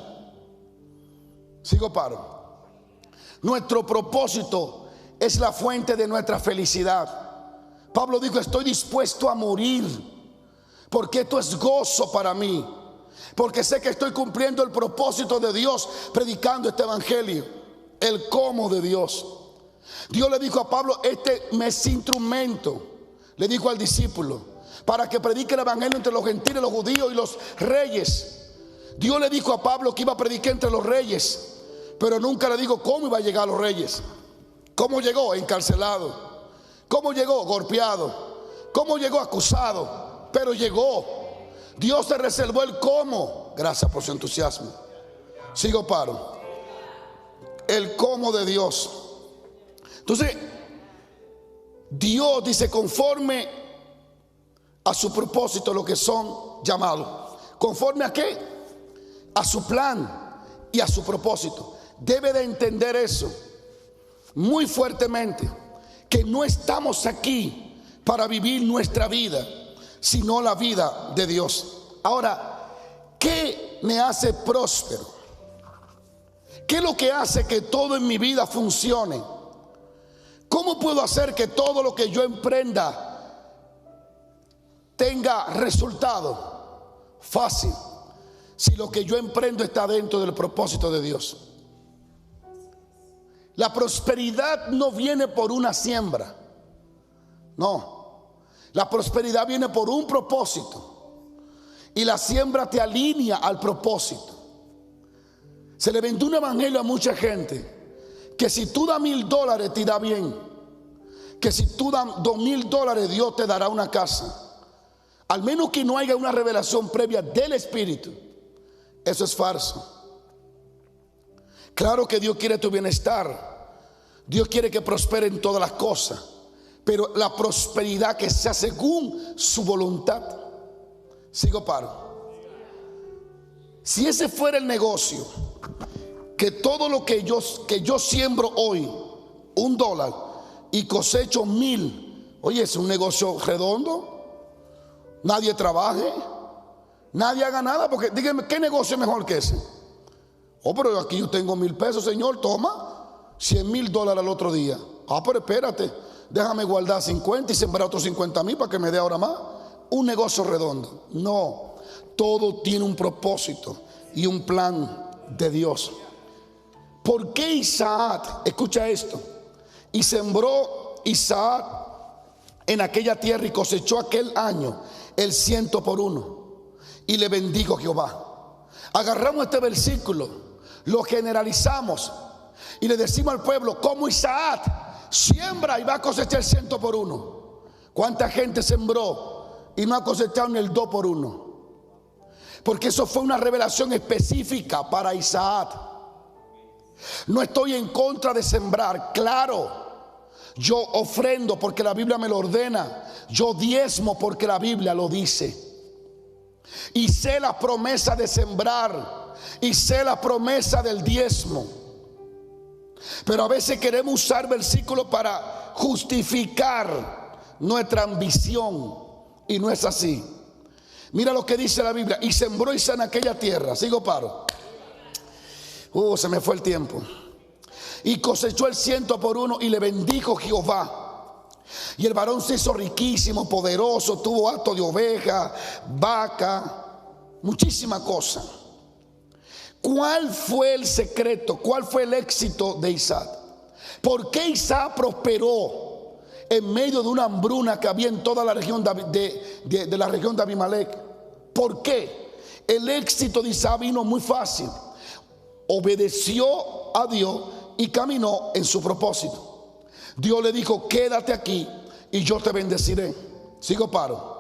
Sigo paro. Nuestro propósito es la fuente de nuestra felicidad. Pablo dijo, estoy dispuesto a morir porque esto es gozo para mí, porque sé que estoy cumpliendo el propósito de Dios predicando este evangelio, el cómo de Dios. Dios le dijo a Pablo, este me es instrumento, le dijo al discípulo, para que predique el evangelio entre los gentiles, los judíos y los reyes. Dios le dijo a Pablo que iba a predicar entre los reyes, pero nunca le dijo cómo iba a llegar a los reyes. ¿Cómo llegó? Encarcelado. ¿Cómo llegó? Golpeado. ¿Cómo llegó? Acusado. Pero llegó. Dios se reservó el cómo. Gracias por su entusiasmo. Sigo paro. El cómo de Dios. Entonces, Dios dice conforme a su propósito lo que son llamados. ¿Conforme a qué? A su plan y a su propósito. Debe de entender eso muy fuertemente, que no estamos aquí para vivir nuestra vida, sino la vida de Dios. Ahora, ¿qué me hace próspero? ¿Qué es lo que hace que todo en mi vida funcione? ¿Cómo puedo hacer que todo lo que yo emprenda tenga resultado? Fácil, si lo que yo emprendo está dentro del propósito de Dios. La prosperidad no viene por una siembra. No. La prosperidad viene por un propósito. Y la siembra te alinea al propósito. Se le vendió un evangelio a mucha gente que si tú das $1,000 te irá bien. Que si tú das $2,000 Dios te dará una casa. Al menos que no haya una revelación previa del Espíritu. Eso es falso. Claro que Dios quiere tu bienestar. Dios quiere que prospere en todas las cosas. Pero la prosperidad que sea según su voluntad. Sigo paro. Si ese fuera el negocio, que todo lo que yo siembro hoy, $1 y cosecho 1,000. Oye, es un negocio redondo. Nadie trabaje, nadie haga nada, porque dígame, ¿qué negocio es mejor que ese? Oh, pero aquí yo tengo 1,000 pesos, Señor, toma $100,000 al otro día. Ah, pero espérate, déjame guardar 50 y sembrar otros 50,000 para que me dé ahora más. Un negocio redondo. No, todo tiene un propósito y un plan de Dios. ¿Por qué Isaac? Escucha esto. Y sembró Isaac en aquella tierra y cosechó aquel año el 100 por 1. Y le bendijo Jehová. Agarramos este versículo, lo generalizamos y le decimos al pueblo, como Isaac siembra y va a cosechar 100 por 1. ¿Cuánta gente sembró y no ha cosechado ni el 2 por 1? Porque eso fue una revelación específica para Isaac. No estoy en contra de sembrar, claro. Yo ofrendo porque la Biblia me lo ordena. Yo diezmo porque la Biblia lo dice. Y sé la promesa de sembrar. Y sé la promesa del diezmo. Pero a veces queremos usar versículos para justificar nuestra ambición. Y no es así. Mira lo que dice la Biblia. Y sembró Isaac en aquella tierra. Sigo paro. Se me fue el tiempo. Y cosechó el 100 por 1 y le bendijo Jehová. Y el varón se hizo riquísimo, poderoso, tuvo hato de oveja, vaca, muchísima cosa. ¿Cuál fue el secreto? ¿Cuál fue el éxito de Isaac? ¿Por qué Isaac prosperó en medio de una hambruna que había en toda la región de la región de Abimelech? ¿Por qué? El éxito de Isaac vino muy fácil. Obedeció a Dios y caminó en su propósito. Dios le dijo: quédate aquí y yo te bendeciré. Sigo paro.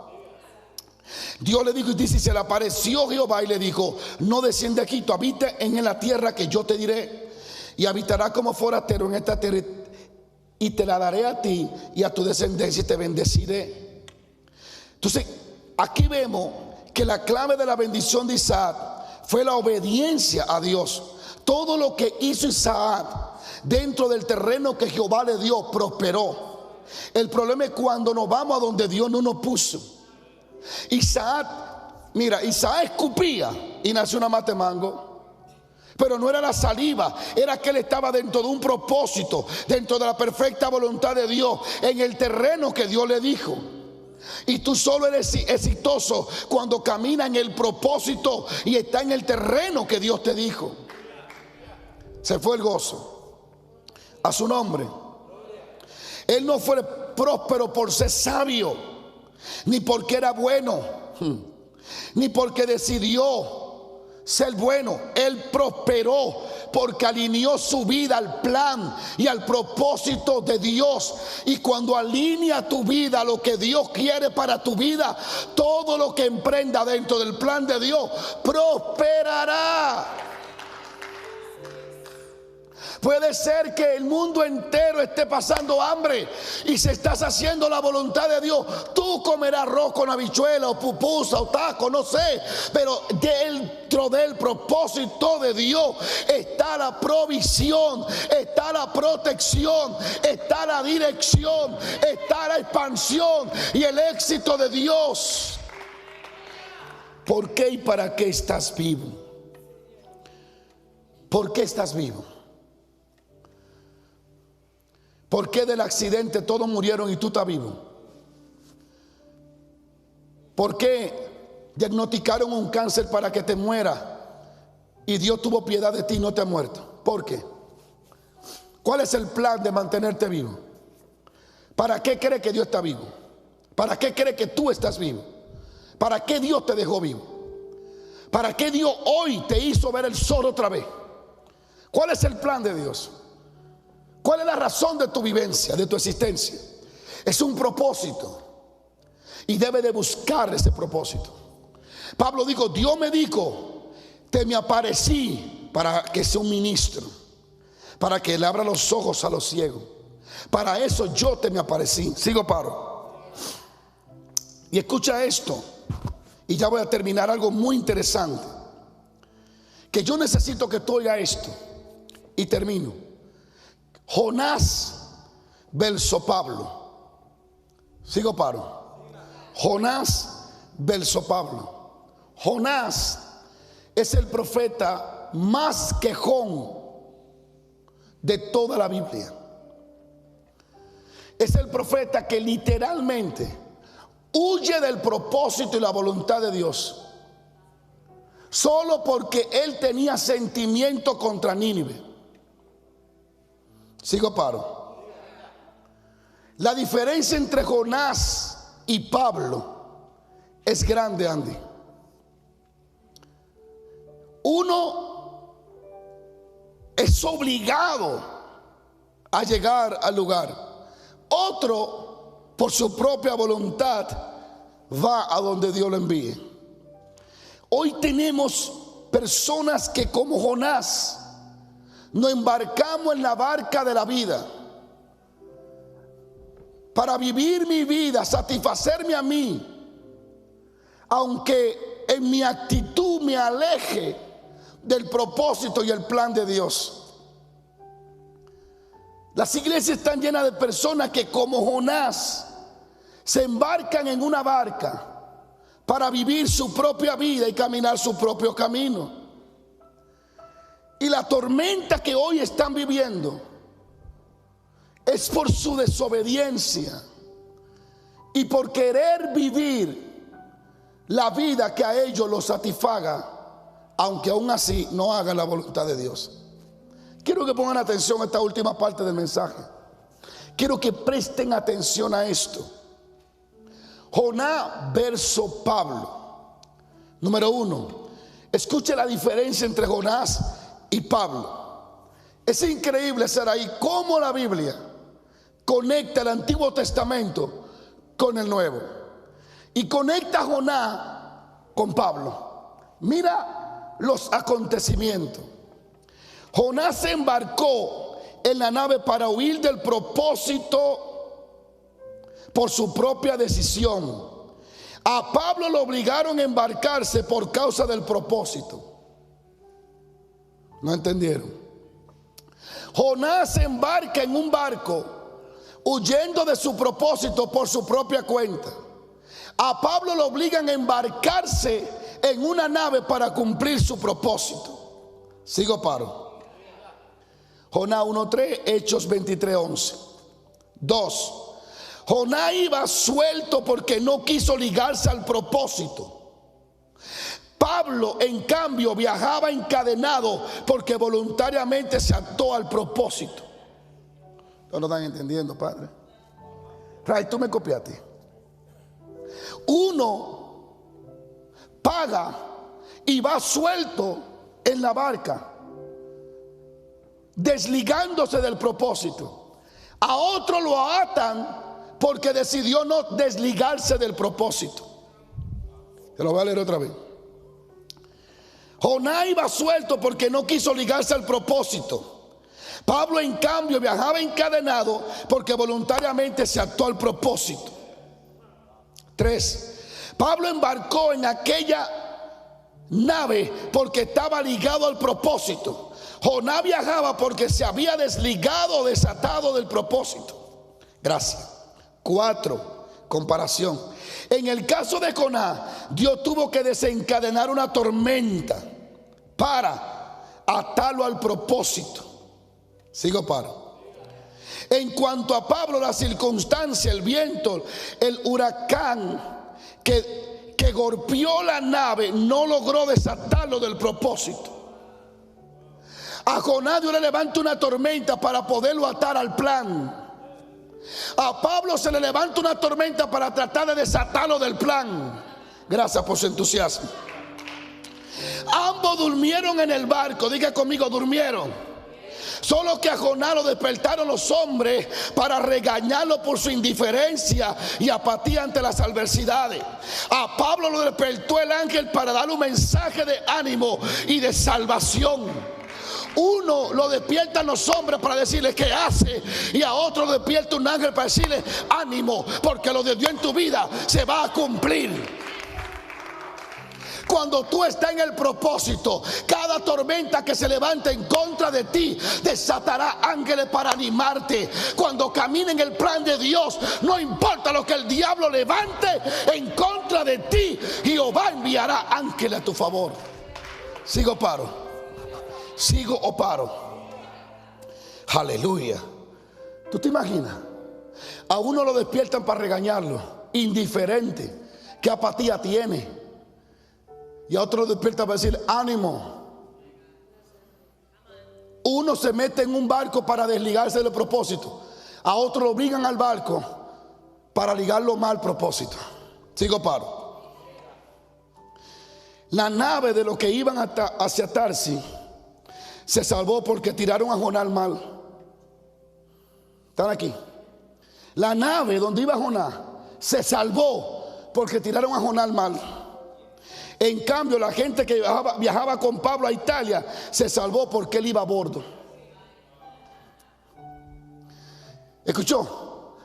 Dios le dijo, y dice, se le apareció Jehová y le dijo: no desciende aquí, tú habita en la tierra que yo te diré, y habitará como forastero en esta tierra, y te la daré a ti y a tu descendencia, y te bendeciré. Entonces aquí vemos que la clave de la bendición de Isaac fue la obediencia a Dios. Todo lo que hizo Isaac dentro del terreno que Jehová le dio, prosperó. El problema es cuando nos vamos a donde Dios no nos puso. Isaac escupía y nació una mata de mango. Pero no era la saliva, era que él estaba dentro de un propósito, dentro de la perfecta voluntad de Dios, en el terreno que Dios le dijo. Y tú solo eres exitoso cuando camina en el propósito y está en el terreno que Dios te dijo. Se fue el gozo a su nombre. Él no fue próspero por ser sabio, ni porque era bueno, ni porque decidió ser bueno. Él prosperó porque alineó su vida al plan y al propósito de Dios. Y cuando alinea tu vida a lo que Dios quiere para tu vida, todo lo que emprenda dentro del plan de Dios prosperará. Puede ser que el mundo entero esté pasando hambre, y si estás haciendo la voluntad de Dios, tú comerás arroz con habichuela o pupusa o taco, no sé. Pero dentro del propósito de Dios está la provisión, está la protección, está la dirección, está la expansión y el éxito de Dios. ¿Por qué y para qué estás vivo? ¿Por qué estás vivo? ¿Por qué del accidente todos murieron y tú estás vivo? ¿Por qué diagnosticaron un cáncer para que te muera y Dios tuvo piedad de ti y no te ha muerto? ¿Por qué? ¿Cuál es el plan de mantenerte vivo? ¿Para qué cree que Dios está vivo? ¿Para qué cree que tú estás vivo? ¿Para qué Dios te dejó vivo? ¿Para qué Dios hoy te hizo ver el sol otra vez? ¿Cuál es el plan de Dios? ¿Cuál es la razón de tu vivencia, de tu existencia? Es un propósito, y debe de buscar ese propósito. Pablo dijo: Dios me dijo, te me aparecí para que sea un ministro, para que le abra los ojos a los ciegos. Para eso yo te me aparecí. Sigo paro. Y escucha esto, y ya voy a terminar. Algo muy interesante, que yo necesito que tú oigas esto, y termino. Jonás versus Pablo. Sigo paro. Jonás versus Pablo. Jonás es el profeta más quejón de toda la Biblia. Es el profeta que literalmente huye del propósito y la voluntad de Dios, solo porque él tenía sentimiento contra Nínive. Sigo paro. La diferencia entre Jonás y Pablo es grande, Andy. Uno es obligado a llegar al lugar. Otro, por su propia voluntad, va a donde Dios lo envíe. Hoy tenemos personas que, como Jonás, nos embarcamos en la barca de la vida para vivir mi vida, satisfacerme a mí, aunque en mi actitud me aleje del propósito y el plan de Dios. Las iglesias están llenas de personas que, como Jonás, se embarcan en una barca para vivir su propia vida y caminar su propio camino. Y la tormenta que hoy están viviendo es por su desobediencia y por querer vivir la vida que a ellos los satisfaga, aunque aún así no hagan la voluntad de Dios. Quiero que pongan atención a esta última parte del mensaje. Quiero que presten atención a esto. Jonás versus Pablo. Número 1, escuche la diferencia entre Jonás y Pablo. Es increíble ser ahí cómo la Biblia conecta el Antiguo Testamento con el Nuevo y conecta a Jonás con Pablo. Mira los acontecimientos. Jonás se embarcó en la nave para huir del propósito por su propia decisión. A Pablo lo obligaron a embarcarse por causa del propósito. ¿No entendieron? Jonás se embarca en un barco huyendo de su propósito por su propia cuenta. A Pablo lo obligan a embarcarse en una nave para cumplir su propósito. Sigo paro. Jonás 1:3, Hechos 23:11. 2. Jonás iba suelto porque no quiso ligarse al propósito. Pablo, en cambio, viajaba encadenado porque voluntariamente se ató al propósito. ¿No lo están entendiendo, padre? Ray, tú me copiaste. Uno paga y va suelto en la barca, desligándose del propósito. A otro lo atan porque decidió no desligarse del propósito. Te lo voy a leer otra vez. Jonás iba suelto porque no quiso ligarse al propósito. Pablo, en cambio, viajaba encadenado porque voluntariamente se ató al propósito. 3. Pablo embarcó en aquella nave porque estaba ligado al propósito. Jonás viajaba porque se había desligado, desatado del propósito. Gracias. 4. Comparación. En el caso de Jonás, Dios tuvo que desencadenar una tormenta para atarlo al propósito. Sigo paro. En cuanto a Pablo, la circunstancia, el viento, el huracán que golpeó la nave no logró desatarlo del propósito. A Jonás Dios le levanta una tormenta para poderlo atar al plan. A Pablo se le levanta una tormenta para tratar de desatarlo del plan. Gracias por su entusiasmo. Ambos durmieron en el barco. Diga conmigo, durmieron. Solo que a Jonás lo despertaron los hombres para regañarlo por su indiferencia y apatía ante las adversidades. A Pablo lo despertó el ángel para darle un mensaje de ánimo y de salvación. Uno lo despiertan los hombres para decirle qué hace, y a otro lo despierta un ángel para decirle ánimo, porque lo de Dios en tu vida se va a cumplir. Cuando tú estás en el propósito, cada tormenta que se levante en contra de ti desatará ángeles para animarte. Cuando camine en el plan de Dios, no importa lo que el diablo levante en contra de ti, Jehová enviará ángeles a tu favor. Sigo o paro. Sigo o paro. Aleluya. ¿Tú te imaginas? A uno lo despiertan para regañarlo, indiferente, qué apatía tiene. Y a otro lo despiertan para decir ánimo. Uno se mete en un barco para desligarse del propósito. A otro lo obligan al barco para ligarlo mal al propósito. Sigo paro. La nave de los que iban hacia Tarsis se salvó porque tiraron a Jonás mal. ¿Están aquí? La nave donde iba Jonás se salvó porque tiraron a Jonás mal. En cambio, la gente que viajaba con Pablo a Italia se salvó porque él iba a bordo. ¿Escuchó?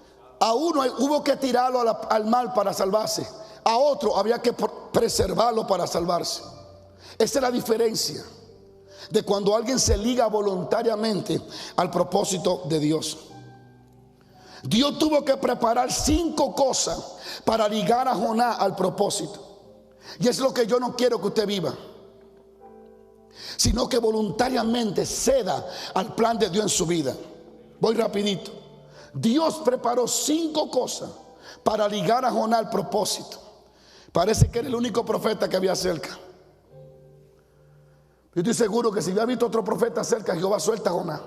A uno hubo que tirarlo al mar para salvarse. A otro había que preservarlo para salvarse. Esa es la diferencia de cuando alguien se liga voluntariamente al propósito de Dios. Dios tuvo que preparar 5 cosas para ligar a Jonás al propósito. Y es lo que yo no quiero que usted viva, sino que voluntariamente ceda al plan de Dios en su vida. Voy rapidito. Dios preparó 5 cosas para ligar a Jonás al propósito. Parece que era el único profeta que había cerca. Yo estoy seguro que si había visto otro profeta cerca, Jehová suelta a Jonás.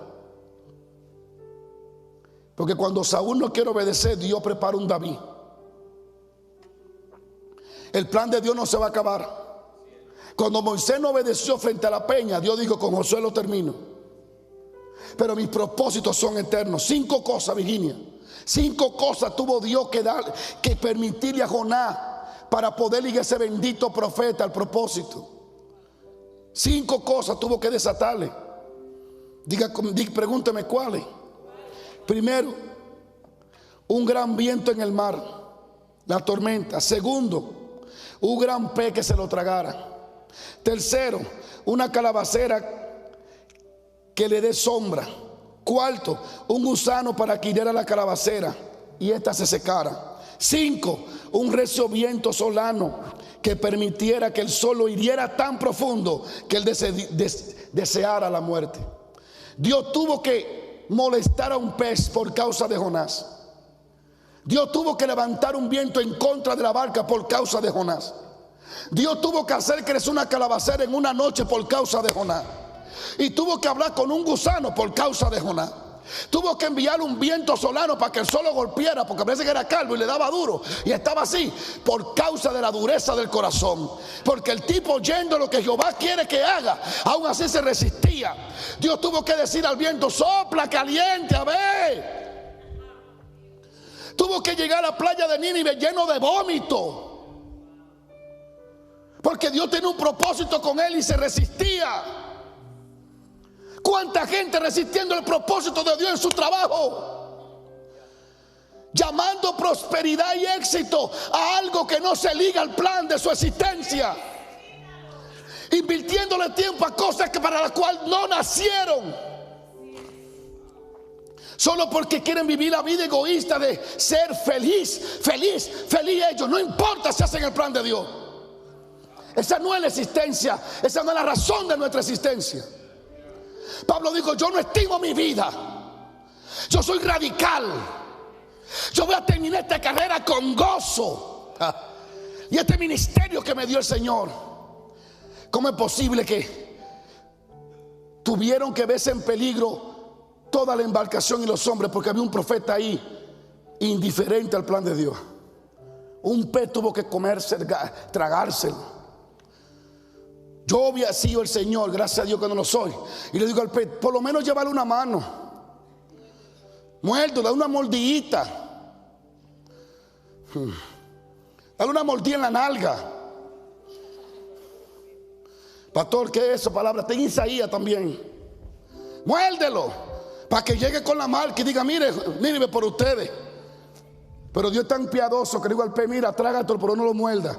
Porque cuando Saúl no quiere obedecer, Dios prepara un David. El plan de Dios no se va a acabar. Cuando Moisés no obedeció frente a la peña, Dios dijo: con Josué lo termino. Pero mis propósitos son eternos. 5 cosas, Virginia. 5 cosas tuvo Dios que permitirle a Jonás para poder ligar a ese bendito profeta al propósito. 5 cosas tuvo que desatarle. Pregúnteme cuáles. Primero, un gran viento en el mar, la tormenta. Segundo, un gran pez que se lo tragara. Tercero, una calabacera que le dé sombra. Cuarto, un gusano para que hiriera la calabacera y ésta se secara. 5, un recio viento solano que permitiera que el sol lo hiriera tan profundo que él deseara la muerte. Dios tuvo que molestar a un pez por causa de Jonás. Dios tuvo que levantar un viento en contra de la barca por causa de Jonás. Dios tuvo que hacer crecer una calabacera en una noche por causa de Jonás. Y tuvo que hablar con un gusano por causa de Jonás. Tuvo que enviar un viento solano para que el sol lo golpeara, porque parece que era calvo y le daba duro y estaba así, por causa de la dureza del corazón. Porque el tipo, oyendo lo que Jehová quiere que haga, aún así se resistía. Dios tuvo que decir al viento: sopla caliente, a ver. Tuvo que llegar a la playa de Nínive lleno de vómito, porque Dios tenía un propósito con él y se resistía. ¿Cuánta gente resistiendo el propósito de Dios en su trabajo? Llamando prosperidad y éxito a algo que no se liga al plan de su existencia. Invirtiéndole tiempo a cosas que para las cuales no nacieron. Solo porque quieren vivir la vida egoísta de ser feliz ellos. No importa si hacen el plan de Dios. Esa no es la existencia. Esa no es la razón de nuestra existencia. Pablo dijo: yo no estimo mi vida, yo soy radical, yo voy a terminar esta carrera con gozo. Y este ministerio que me dio el Señor, ¿cómo es posible que tuvieron que verse en peligro toda la embarcación y los hombres? Porque había un profeta ahí indiferente al plan de Dios. Un pez tuvo que comerse, tragárselo. Yo había sido el Señor, gracias a Dios que no lo soy, y le digo al pez: por lo menos llévale una mano, muerto, dale una mordidita, dale una mordida en la nalga. Pastor, ¿qué es eso? Palabra está en Isaías también. Muérdelo para que llegue con la marca y diga: mire, Nínive por ustedes. Pero Dios es tan piadoso que le digo al pez: mira, trágatelo, pero no lo muerda.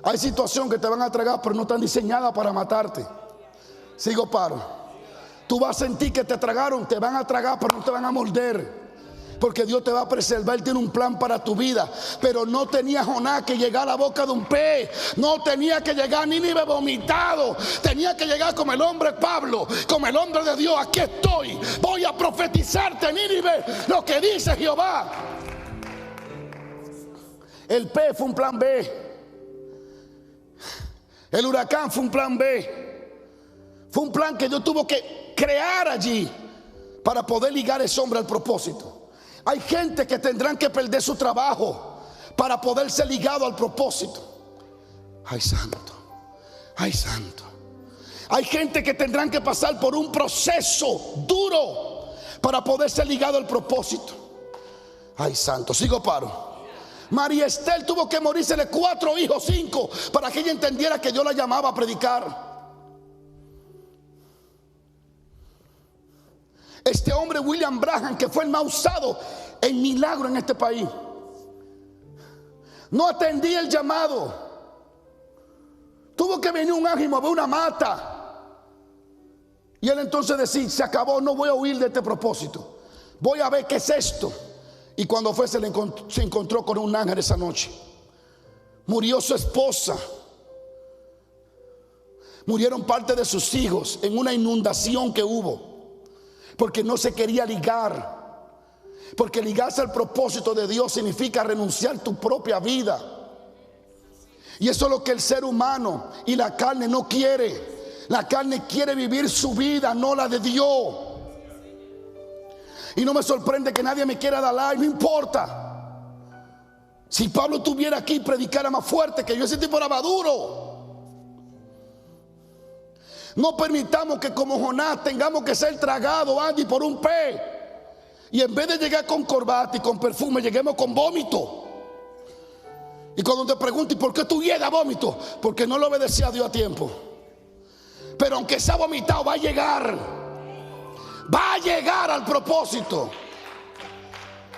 Hay situaciones que te van a tragar, pero no están diseñadas para matarte. Sigo, paro. Tú vas a sentir que te tragaron, te van a tragar, pero no te van a morder. Porque Dios te va a preservar, Él tiene un plan para tu vida. Pero no tenía Jonás que llegar a la boca de un pez. No tenía que llegar a Nínive vomitado. Tenía que llegar como el hombre Pablo, como el hombre de Dios: aquí estoy, voy a profetizarte, Nínive, lo que dice Jehová. El pez fue un plan B. El huracán fue un plan B. Fue un plan que Dios tuvo que crear allí para poder ligar a ese hombre al propósito. Hay gente que tendrán que perder su trabajo para poder ser ligado al propósito. Ay, santo, ay, santo. Hay gente que tendrán que pasar por un proceso duro para poder ser ligado al propósito. Ay, santo. Sigo, paro. María Estel tuvo que morirse de 4 hijos, 5, para que ella entendiera que Dios la llamaba a predicar. Este hombre William Branham, que fue el más usado en milagro en este país, no atendía el llamado. Tuvo que venir un ángel y mover una mata. Y él entonces decía: se acabó, no voy a huir de este propósito, voy a ver qué es esto. Y cuando fue se encontró con un ángel esa noche. Murió su esposa, Murieron parte de sus hijos en una inundación que hubo, porque no se quería ligar. Porque ligarse al propósito de Dios significa renunciar tu propia vida. Y eso es lo que el ser humano y la carne no quiere. La carne quiere vivir su vida, no la de Dios. Y no me sorprende que nadie me quiera dar like, no importa. Si Pablo estuviera aquí y predicara más fuerte que yo, ese tipo era maduro. No permitamos que como Jonás tengamos que ser tragados, Andy, por un pez. Y en vez de llegar con corbata y con perfume, lleguemos con vómito. Y cuando te preguntes, ¿por qué tú llegas vómito? Porque no lo obedecía a Dios a tiempo. Pero aunque sea vomitado, va a llegar. Va a llegar al propósito.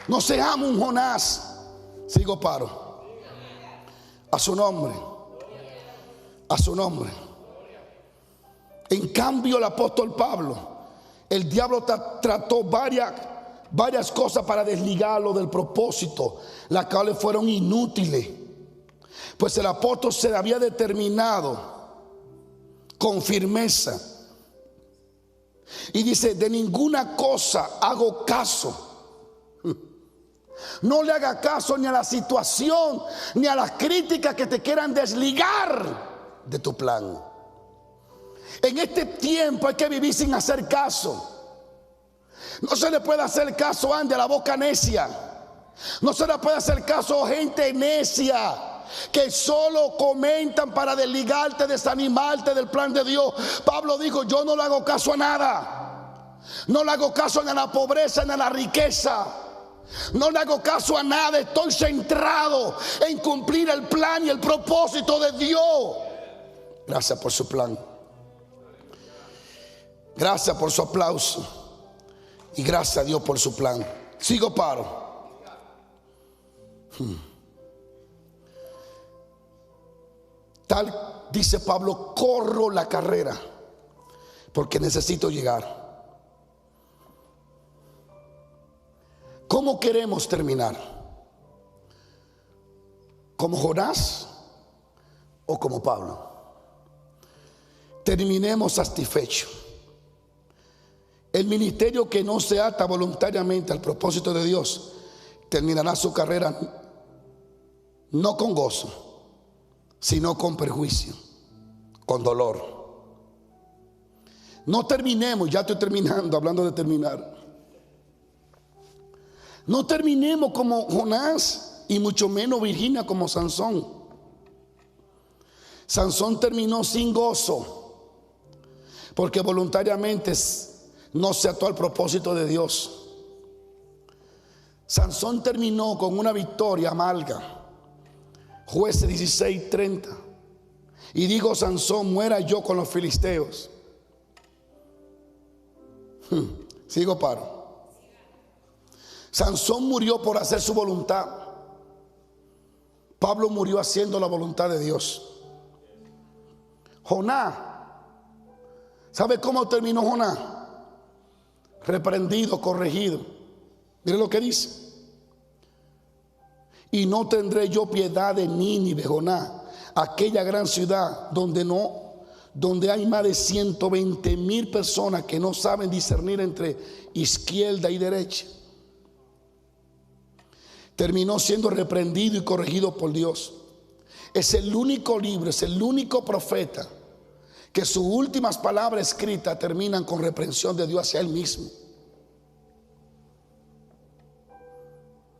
No seamos un Jonás. Sigo paro. A su nombre. A su nombre. En cambio, el apóstol Pablo, el diablo trató varias cosas para desligarlo del propósito, las cuales fueron inútiles. Pues el apóstol se había determinado con firmeza. Y dice: de ninguna cosa hago caso. No le haga caso ni a la situación, ni a las críticas que te quieran desligar de tu plan. En este tiempo hay que vivir sin hacer caso. No se le puede hacer caso, Andy, a la boca necia. No se le puede hacer caso a gente necia que solo comentan para desligarte, desanimarte del plan de Dios. Pablo dijo: yo no le hago caso a nada. No le hago caso ni a la pobreza ni a la riqueza. No le hago caso a nada. Estoy centrado en cumplir el plan y el propósito de Dios. Gracias por su plan. Gracias por su aplauso. Y gracias a Dios por su plan. Sigo paro. Tal dice Pablo: corro la carrera porque necesito llegar. ¿Cómo queremos terminar? ¿Como Jonás o como Pablo? Terminemos satisfechos. El ministerio que no se ata voluntariamente al propósito de Dios terminará su carrera no con gozo, sino con perjuicio, con dolor. No terminemos, ya estoy terminando, hablando de terminar. No terminemos como Jonás y mucho menos Virginia como Sansón. Sansón terminó sin gozo porque voluntariamente no se ató al propósito de Dios. Sansón terminó con una victoria amarga. Jueces 16:30. Y digo: Sansón, muera yo con los filisteos. Sigo paro. Sansón murió por hacer su voluntad. Pablo murió haciendo la voluntad de Dios. Jonás, ¿sabe cómo terminó Jonás? Reprendido, corregido. Mire lo que dice: y no tendré yo piedad de Nínive, Jonás, aquella gran ciudad donde hay más de 120,000 personas que no saben discernir entre izquierda y derecha. Terminó siendo reprendido y corregido por Dios. Es el único libro, es el único profeta que sus últimas palabras escritas terminan con reprensión de Dios hacia él mismo.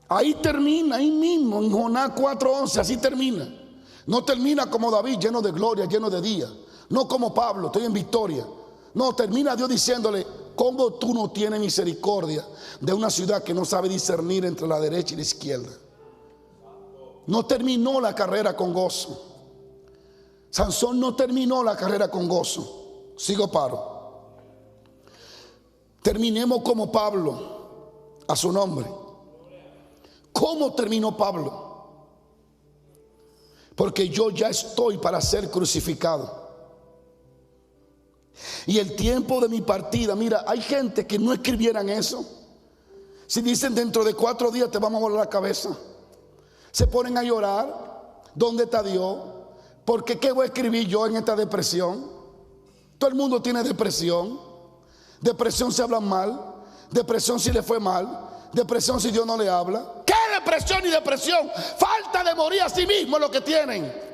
Ahí termina, ahí mismo, en Jonás 4:11, así termina. No termina como David, lleno de gloria, lleno de día. No como Pablo, estoy en victoria. No, termina Dios diciéndole: ¿cómo tú no tienes misericordia de una ciudad que no sabe discernir entre la derecha y la izquierda? No terminó la carrera con gozo. Sansón no terminó la carrera con gozo. Sigo paro. Terminemos como Pablo, a su nombre. ¿Cómo terminó Pablo? Porque yo ya estoy para ser crucificado. Y el tiempo de mi partida, mira, hay gente que no escribieran eso. Si dicen: dentro de 4 días te vamos a volar la cabeza, se ponen a llorar. ¿Dónde está Dios? Porque ¿qué voy a escribir yo en esta depresión? Todo el mundo tiene depresión. Depresión si hablan mal. Depresión si le fue mal. Depresión si Dios no le habla. ¿Qué depresión y depresión? Falta de morir a sí mismo es lo que tienen.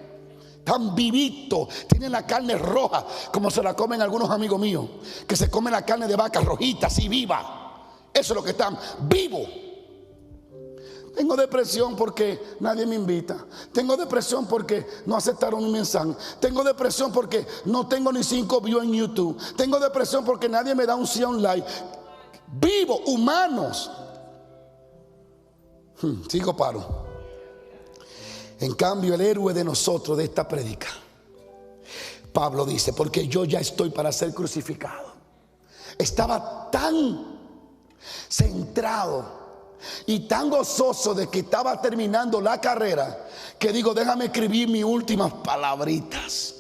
Están vivitos, tienen la carne roja, como se la comen algunos amigos míos, que se comen la carne de vaca rojita, así viva. Eso es lo que están vivos. Tengo depresión porque nadie me invita. Tengo depresión porque no aceptaron mi mensaje. Tengo depresión porque no tengo ni 5 views en YouTube. Tengo depresión porque nadie me da un sí online. Vivo, humanos. Sigo paro. En cambio, el héroe de nosotros, de esta prédica, Pablo dice: porque yo ya estoy para ser crucificado. Estaba tan centrado y tan gozoso de que estaba terminando la carrera, que digo: déjame escribir mis últimas palabritas,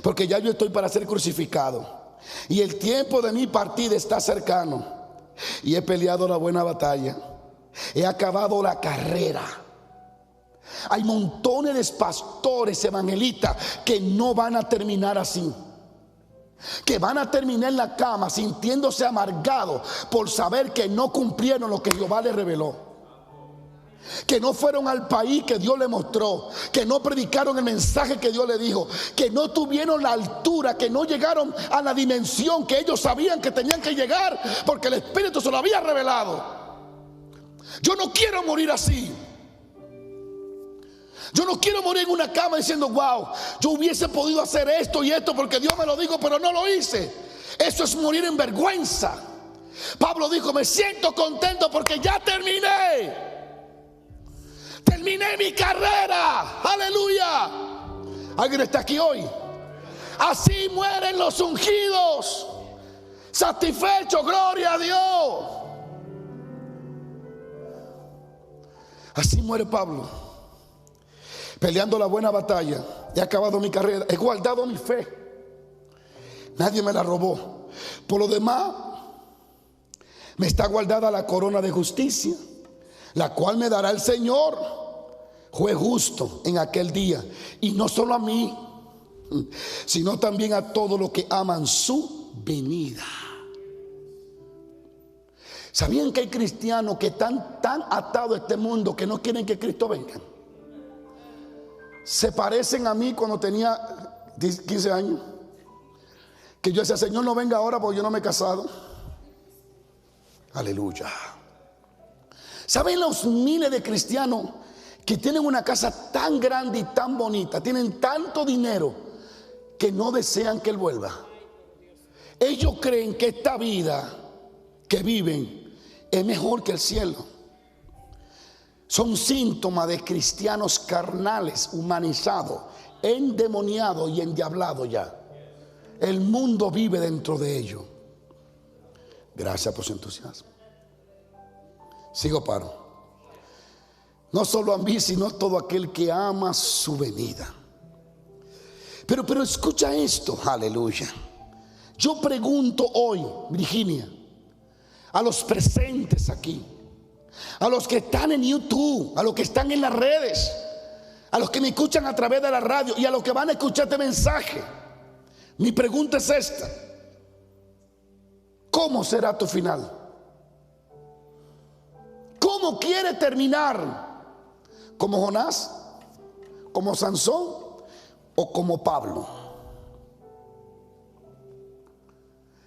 porque ya yo estoy para ser crucificado y el tiempo de mi partida está cercano, y he peleado la buena batalla, he acabado la carrera. Hay montones de pastores evangelistas que no van a terminar así, que van a terminar en la cama sintiéndose amargados por saber que no cumplieron lo que Jehová les reveló, que no fueron al país que Dios les mostró, que no predicaron el mensaje que Dios les dijo, que no tuvieron la altura, que no llegaron a la dimensión que ellos sabían que tenían que llegar, porque el Espíritu se lo había revelado. Yo no quiero morir así. Yo no quiero morir en una cama diciendo: wow, yo hubiese podido hacer esto y esto porque Dios me lo dijo, pero no lo hice. Eso es morir en vergüenza. Pablo dijo: me siento contento porque ya terminé. Terminé mi carrera. Aleluya. ¿Alguien está aquí hoy? Así mueren los ungidos, satisfechos, gloria a Dios. Así muere Pablo, peleando la buena batalla. He acabado mi carrera, he guardado mi fe, nadie me la robó. Por lo demás, me está guardada la corona de justicia, la cual me dará el Señor, juez justo, en aquel día. Y no solo a mí, sino también a todos los que aman su venida. ¿Sabían que hay cristianos que están tan atados a este mundo que no quieren que Cristo venga? Se parecen a mí cuando tenía 15 años, que yo decía: Señor, no venga ahora porque yo no me he casado. Aleluya. ¿Saben los miles de cristianos que tienen una casa tan grande y tan bonita, tienen tanto dinero, que no desean que Él vuelva? Ellos creen que esta vida que viven es mejor que el cielo. Son síntomas de cristianos carnales, humanizados, endemoniados y endiablados ya. El mundo vive dentro de ellos. Gracias por su entusiasmo. Sigo paro. No solo a mí, sino a todo aquel que ama su venida. Pero escucha esto, aleluya. Yo pregunto hoy, Virginia, a los presentes aquí, a los que están en YouTube, a los que están en las redes, a los que me escuchan a través de la radio y a los que van a escuchar este mensaje, mi pregunta es esta: ¿cómo será tu final? ¿Cómo quieres terminar? ¿Como Jonás? ¿Como Sansón? ¿O como Pablo?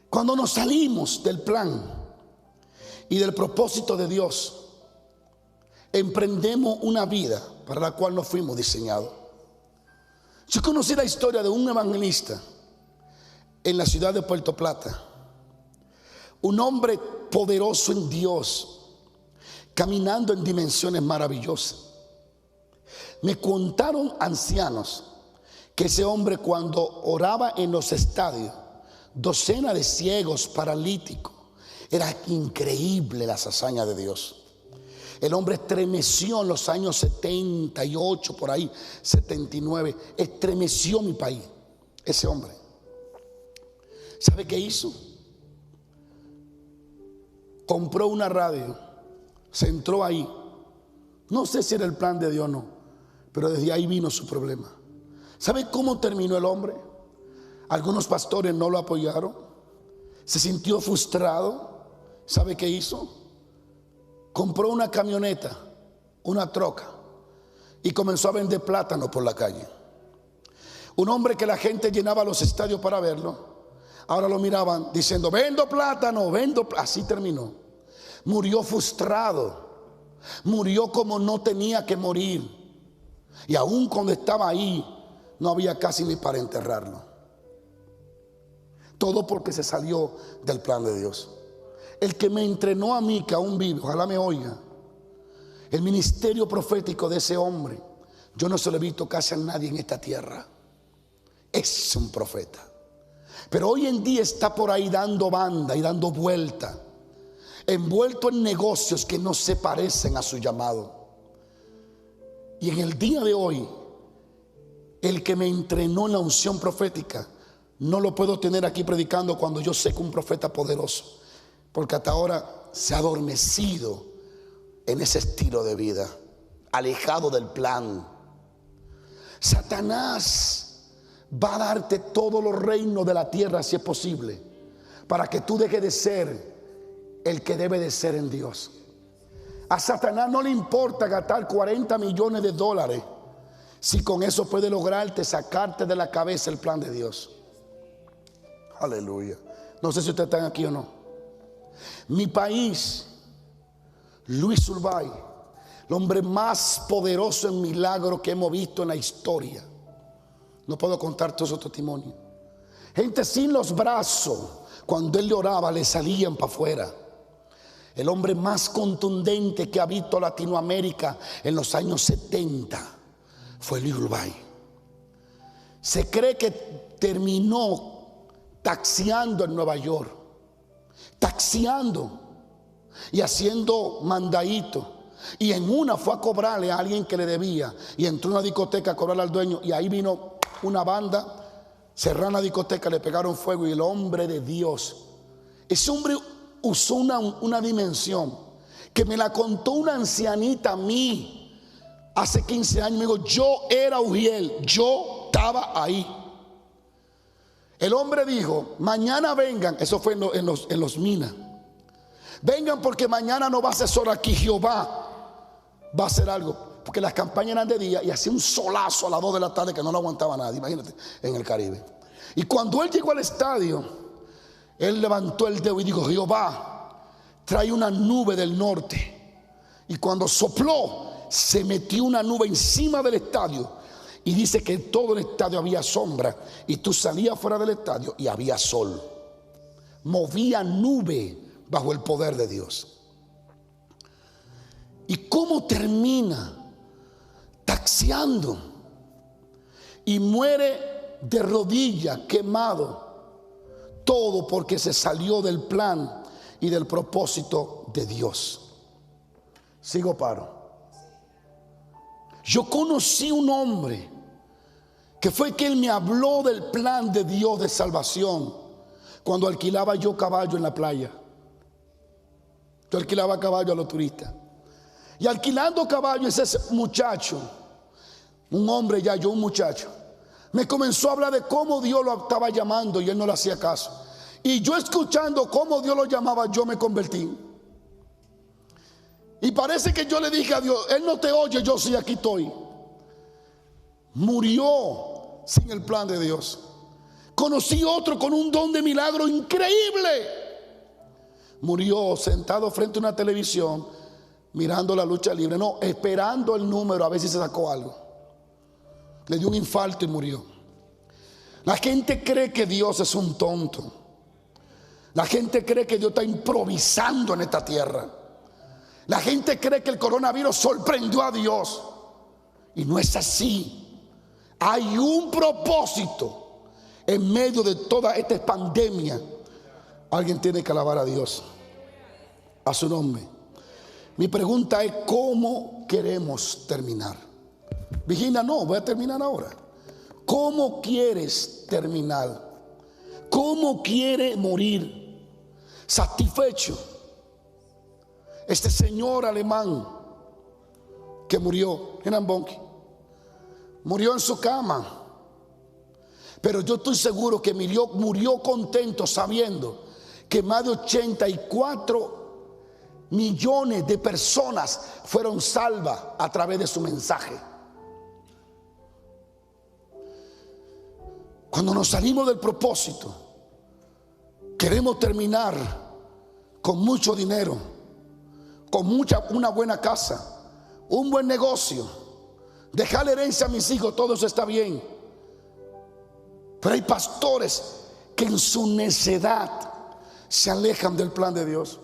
Cuando nos salimos del plan y del propósito de Dios, emprendemos una vida para la cual no fuimos diseñados. Yo conocí la historia de un evangelista en la ciudad de Puerto Plata, un hombre poderoso en Dios, caminando en dimensiones maravillosas. Me contaron ancianos que ese hombre, cuando oraba en los estadios, docenas de ciegos, paralíticos, era increíble las hazañas de Dios. El hombre estremeció en los años 78, por ahí, 79. Estremeció mi país, ese hombre. ¿Sabe qué hizo? Compró una radio, se entró ahí. No sé si era el plan de Dios o no, pero desde ahí vino su problema. ¿Sabe cómo terminó el hombre? Algunos pastores no lo apoyaron. Se sintió frustrado. ¿Sabe qué hizo? Compró una camioneta, una troca, y comenzó a vender plátano por la calle. Un hombre que la gente llenaba los estadios para verlo, ahora lo miraban diciendo: vendo plátano, vendo. Así terminó. Murió frustrado. Murió como no tenía que morir. Y aún cuando estaba ahí, no había casi ni para enterrarlo. Todo porque se salió del plan de Dios. El que me entrenó a mí, que aún vive, ojalá me oiga, el ministerio profético de ese hombre, yo no se lo he visto casi a nadie en esta tierra. Es un profeta. Pero hoy en día está por ahí dando banda y dando vuelta, envuelto en negocios que no se parecen a su llamado. Y en el día de hoy, el que me entrenó en la unción profética, no lo puedo tener aquí predicando cuando yo sé que un profeta poderoso, porque hasta ahora se ha adormecido en ese estilo de vida, alejado del plan. Satanás va a darte todos los reinos de la tierra, si es posible, para que tú dejes de ser el que debe de ser en Dios. A Satanás no le importa gastar 40 millones de dólares si con eso puede lograrte sacarte de la cabeza el plan de Dios. Aleluya. No sé si ustedes están aquí o no. Mi país, Luis Urbay, el hombre más poderoso en milagro que hemos visto en la historia. No puedo contar todos esos testimonios. Gente sin los brazos, cuando él le oraba, le salían para afuera. El hombre más contundente que ha visto Latinoamérica en los años 70 fue Luis Urbay. Se cree que terminó taxiando en Nueva York, taxiando y haciendo mandadito. Y en una fue a cobrarle a alguien que le debía, y entró a una discoteca a cobrarle al dueño, y ahí vino una banda, cerraron la discoteca, le pegaron fuego, y el hombre de Dios, ese hombre usó una dimensión que me la contó una ancianita a mí hace 15 años. Me dijo: yo era Ujiel, yo estaba ahí. El hombre dijo: mañana vengan. Eso fue en los minas. Vengan porque mañana no va a ser solo aquí. Jehová va a hacer algo. Porque las campañas eran de día y hacía un solazo a las 2 de la tarde que no lo aguantaba nadie. Imagínate, en el Caribe. Y cuando él llegó al estadio, él levantó el dedo y dijo: Jehová, trae una nube del norte. Y cuando sopló, se metió una nube encima del estadio. Y dice que en todo el estadio había sombra, y tú salías fuera del estadio y había sol. Movía nube bajo el poder de Dios. ¿Y cómo termina? Taxiando. Y muere de rodillas, quemado. Todo porque se salió del plan y del propósito de Dios. Sigo, paro. Yo conocí un hombre que fue que él me habló del plan de Dios de salvación cuando alquilaba yo caballo en la playa. Yo alquilaba caballo a los turistas. Y alquilando caballo, ese muchacho, un hombre ya, yo un muchacho, me comenzó a hablar de cómo Dios lo estaba llamando y él no le hacía caso. Y yo escuchando cómo Dios lo llamaba, yo me convertí. Y parece que yo le dije a Dios: Él no te oye, yo sí, aquí estoy. Murió sin el plan de Dios. Conocí otro con un don de milagro increíble. Murió sentado frente a una televisión, mirando la lucha libre, no, esperando el número a ver si se sacó algo. Le dio un infarto y murió. La gente cree que Dios es un tonto. La gente cree que Dios está improvisando en esta tierra. La gente cree que el coronavirus sorprendió a Dios. Y no es así. Hay un propósito en medio de toda esta pandemia. Alguien tiene que alabar a Dios, a su nombre. Mi pregunta es: ¿cómo queremos terminar? Virginia, no, voy a terminar ahora. ¿Cómo quieres terminar? ¿Cómo quiere morir? ¿Satisfecho? Este señor alemán que murió, Reinhard Bonnke, murió en su cama. Pero yo estoy seguro que murió contento sabiendo que más de 84 millones de personas fueron salvas a través de su mensaje. Cuando nos salimos del propósito, queremos terminar con mucho dinero, con una buena casa, un buen negocio, dejarle herencia a mis hijos. Todo eso está bien, pero hay pastores que en su necedad se alejan del plan de Dios.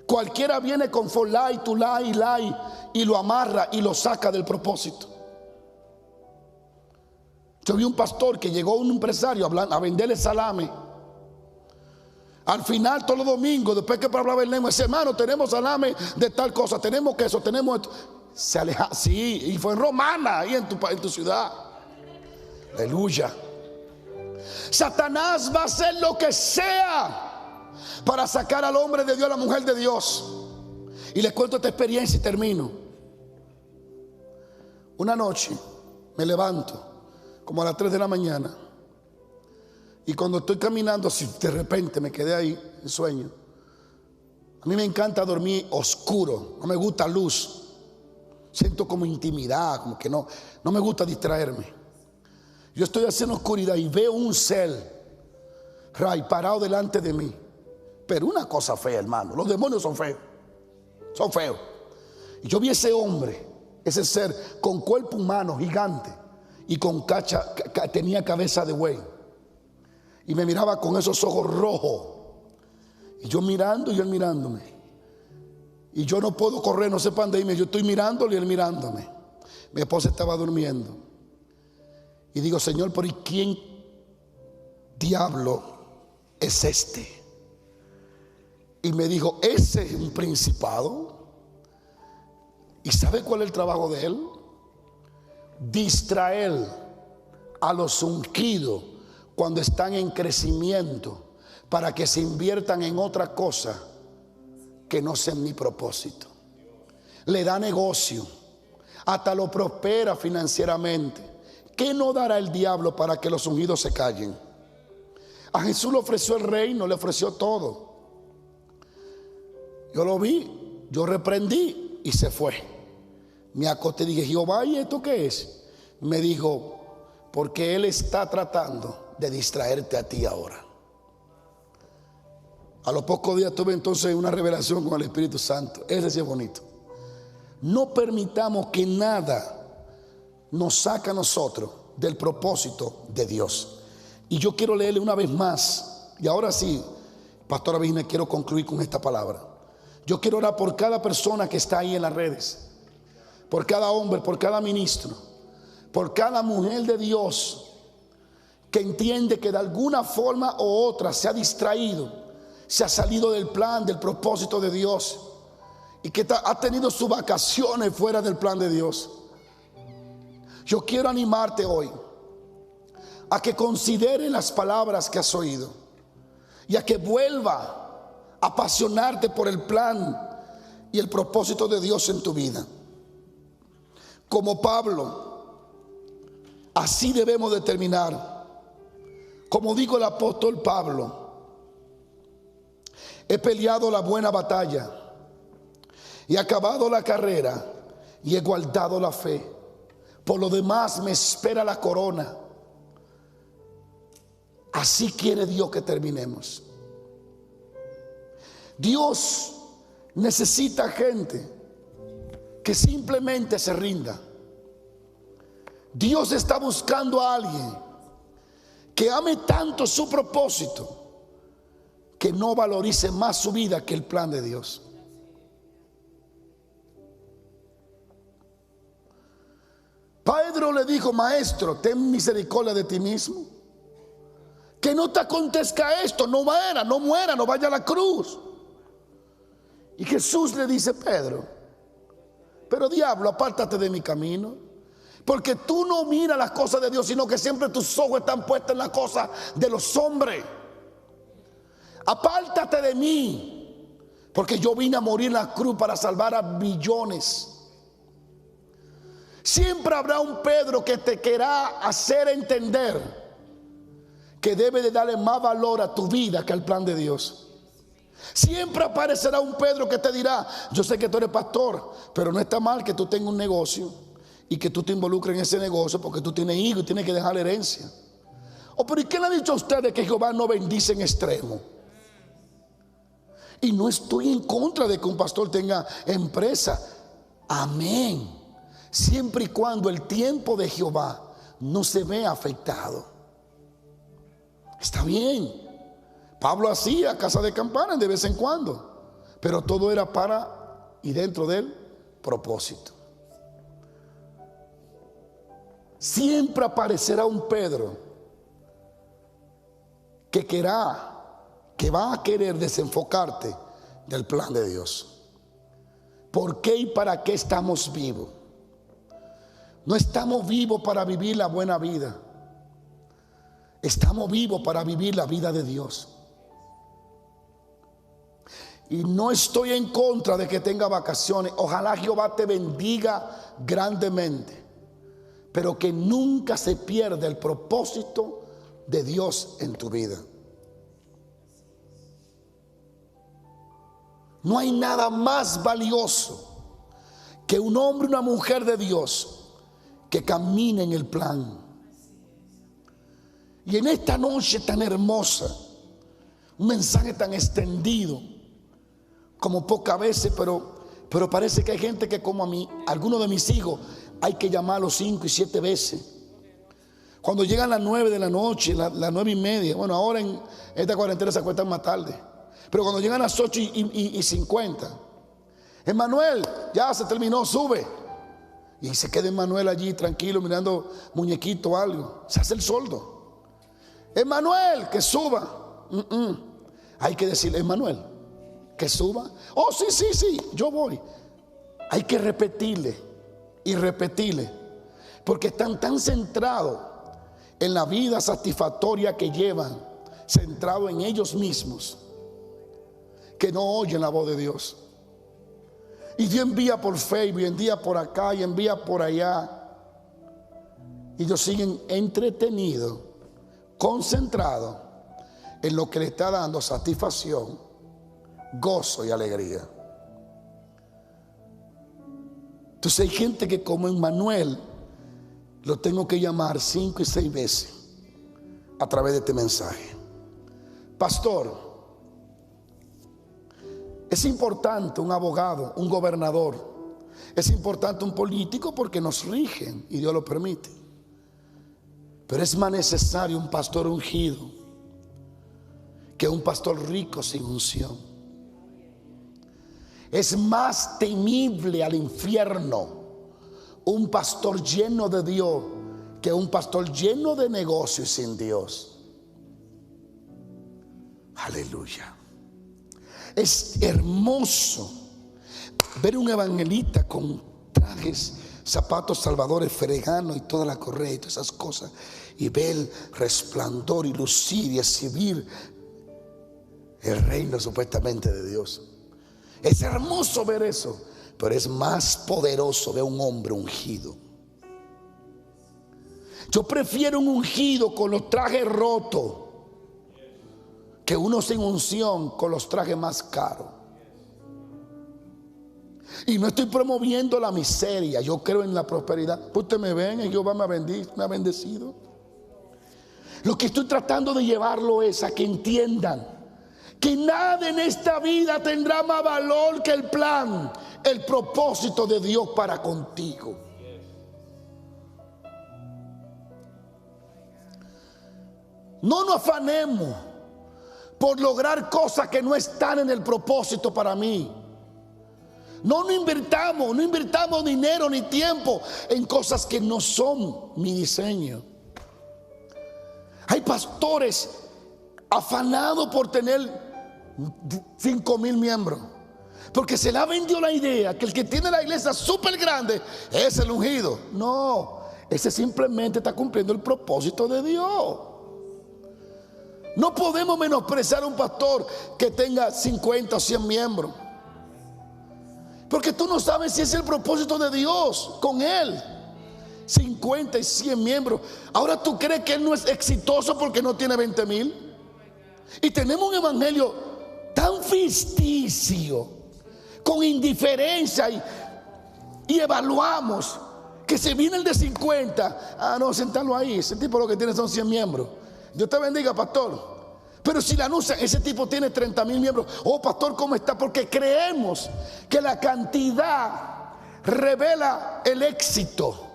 Cualquiera viene con for life to life y lo amarra y lo saca del propósito. Yo vi un pastor que llegó, un empresario, a venderle salame. Al final, todos los domingos, después que hablaba el lengua, decía: hermano, tenemos salame de tal cosa, tenemos queso, tenemos esto. Se aleja, sí, y fue en Romana, ahí en tu ciudad. Aleluya. Satanás va a hacer lo que sea para sacar al hombre de Dios, a la mujer de Dios. Y les cuento esta experiencia y termino. Una noche me levanto como a las 3 de la mañana, y cuando estoy caminando así, de repente me quedé ahí en sueño. A mí me encanta dormir oscuro, no me gusta luz. Siento como intimidad, como que no me gusta distraerme. Yo estoy haciendo oscuridad y veo un ser parado delante de mí. Pero una cosa fea, hermano. Los demonios son feos. Son feos. Y yo vi ese hombre, ese ser con cuerpo humano gigante y con tenía cabeza de buey. Y me miraba con esos ojos rojos. Y yo mirando y él mirándome. Y yo no puedo correr, no sé para dónde irme. Yo estoy mirándolo y él mirándome. Mi esposa estaba durmiendo. Y digo: Señor, ¿por quién diablo es este? Y me dijo: ese es un principado. ¿Y sabe cuál es el trabajo de él? Distraer a los ungidos cuando están en crecimiento, para que se inviertan en otra cosa que no sea mi propósito. Le da negocio, hasta lo prospera financieramente. ¿Qué no dará el diablo para que los ungidos se callen? A Jesús le ofreció el reino, le ofreció todo. Yo lo vi, yo reprendí y se fue. Me acosté y dije: Jehová, ¿y esto qué es? Me dijo: porque él está tratando de distraerte a ti ahora. A los pocos días tuve entonces una revelación con el Espíritu Santo. Ese sí es bonito. No permitamos que nada nos saque a nosotros del propósito de Dios. Y yo quiero leerle una vez más. Y ahora sí, Pastora Virginia, quiero concluir con esta palabra. Yo quiero orar por cada persona que está ahí en las redes, por cada hombre, por cada ministro, por cada mujer de Dios que entiende que de alguna forma u otra se ha distraído, se ha salido del plan, del propósito de Dios, y que ha tenido sus vacaciones fuera del plan de Dios. Yo quiero animarte hoy a que considere las palabras que has oído y a que vuelva a apasionarte por el plan y el propósito de Dios en tu vida. Como Pablo, así debemos de terminar. Como dijo el apóstol Pablo: he peleado la buena batalla, y he acabado la carrera, y he guardado la fe. Por lo demás me espera la corona. Así quiere Dios que terminemos. Dios necesita gente que simplemente se rinda. Dios está buscando a alguien que ame tanto su propósito, que no valorice más su vida que el plan de Dios. Pedro le dijo: maestro, ten misericordia de ti mismo, que no te acontezca esto, no muera, no vaya a la cruz. Y Jesús le dice: Pedro, pero diablo, apártate de mi camino, porque tú no miras las cosas de Dios, sino que siempre tus ojos están puestos en las cosas de los hombres. Apártate de mí, porque yo vine a morir en la cruz para salvar a billones. Siempre habrá un Pedro que te querrá hacer entender que debe de darle más valor a tu vida que al plan de Dios. Siempre aparecerá un Pedro que te dirá: yo sé que tú eres pastor, pero no está mal que tú tengas un negocio y que tú te involucres en ese negocio porque tú tienes hijos y tienes que dejar herencia. Pero ¿y quién le ha dicho a ustedes que Jehová no bendice en extremo? Y no estoy en contra de que un pastor tenga empresa. Amén. Siempre y cuando el tiempo de Jehová no se vea afectado. Está bien. Pablo hacía casa de campana de vez en cuando, pero todo era para y dentro del propósito. Siempre aparecerá un Pedro que va a querer desenfocarte del plan de Dios. ¿Por qué y para qué estamos vivos? No estamos vivos para vivir la buena vida. Estamos vivos para vivir la vida de Dios. Y no estoy en contra de que tenga vacaciones. Ojalá Jehová te bendiga grandemente, pero que nunca se pierda el propósito de Dios en tu vida. No hay nada más valioso que un hombre y una mujer de Dios que camine en el plan. Y en esta noche tan hermosa, un mensaje tan extendido como pocas veces, pero parece que hay gente que, como a mí, algunos de mis hijos, hay que llamarlos 5 y 7 veces. Cuando llegan las 9 de la noche, las 9:30, bueno, ahora en esta cuarentena se acuestan más tarde, pero cuando llegan las 8:50, Emanuel, ya se terminó, sube. Y se queda Emanuel allí tranquilo mirando muñequito o algo. Se hace el sordo. Emanuel, que suba. Hay que decirle: Emanuel, que suba. Oh, sí, yo voy. Hay que repetirle y repetirle, porque están tan centrados en la vida satisfactoria que llevan, centrados en ellos mismos, que no oyen la voz de Dios. Y Dios envía por Facebook, envía por acá y envía por allá, y ellos siguen entretenidos, concentrados en lo que le está dando satisfacción, gozo y alegría. Entonces hay gente que, como Emmanuel, lo tengo que llamar 5 y 6 veces a través de este mensaje. Pastor, es importante un abogado, un gobernador, es importante un político porque nos rigen y Dios lo permite, pero es más necesario un pastor ungido que un pastor rico sin unción. Es más temible al infierno un pastor lleno de Dios que un pastor lleno de negocios sin Dios. Aleluya. Es hermoso ver un evangelista con trajes, zapatos salvadores, freganos y toda la correa y todas esas cosas, y ver el resplandor y lucir y exhibir el reino supuestamente de Dios. Es hermoso ver eso, pero es más poderoso ver un hombre ungido. Yo prefiero un ungido con los trajes rotos que uno sin unción con los trajes más caros. Y no estoy promoviendo la miseria, yo creo en la prosperidad. Ustedes me ven y Jehová me ha bendecido. Lo que estoy tratando de llevarlo es a que entiendan que nada en esta vida tendrá más valor que el plan, el propósito de Dios para contigo. No nos afanemos por lograr cosas que no están en el propósito para mí. No invirtamos dinero ni tiempo en cosas que no son mi diseño. Hay pastores afanados por tener 5,000 miembros, porque se le ha vendido la idea que el que tiene la iglesia súper grande es el ungido. No, ese simplemente está cumpliendo el propósito de Dios. No podemos menospreciar a un pastor que tenga 50 o 100 miembros, porque tú no sabes si es el propósito de Dios con él. 50 y 100 miembros. Ahora tú crees que él no es exitoso porque no tiene 20,000. Y tenemos un evangelio tan ficticio, con indiferencia, y evaluamos que se viene el de 50. Ah, no, sentarlo ahí. Ese tipo lo que tiene son 100 miembros. Dios te bendiga, pastor. Pero si la anuncia, ese tipo tiene 30,000 miembros. Oh, pastor, ¿cómo está? Porque creemos que la cantidad revela el éxito.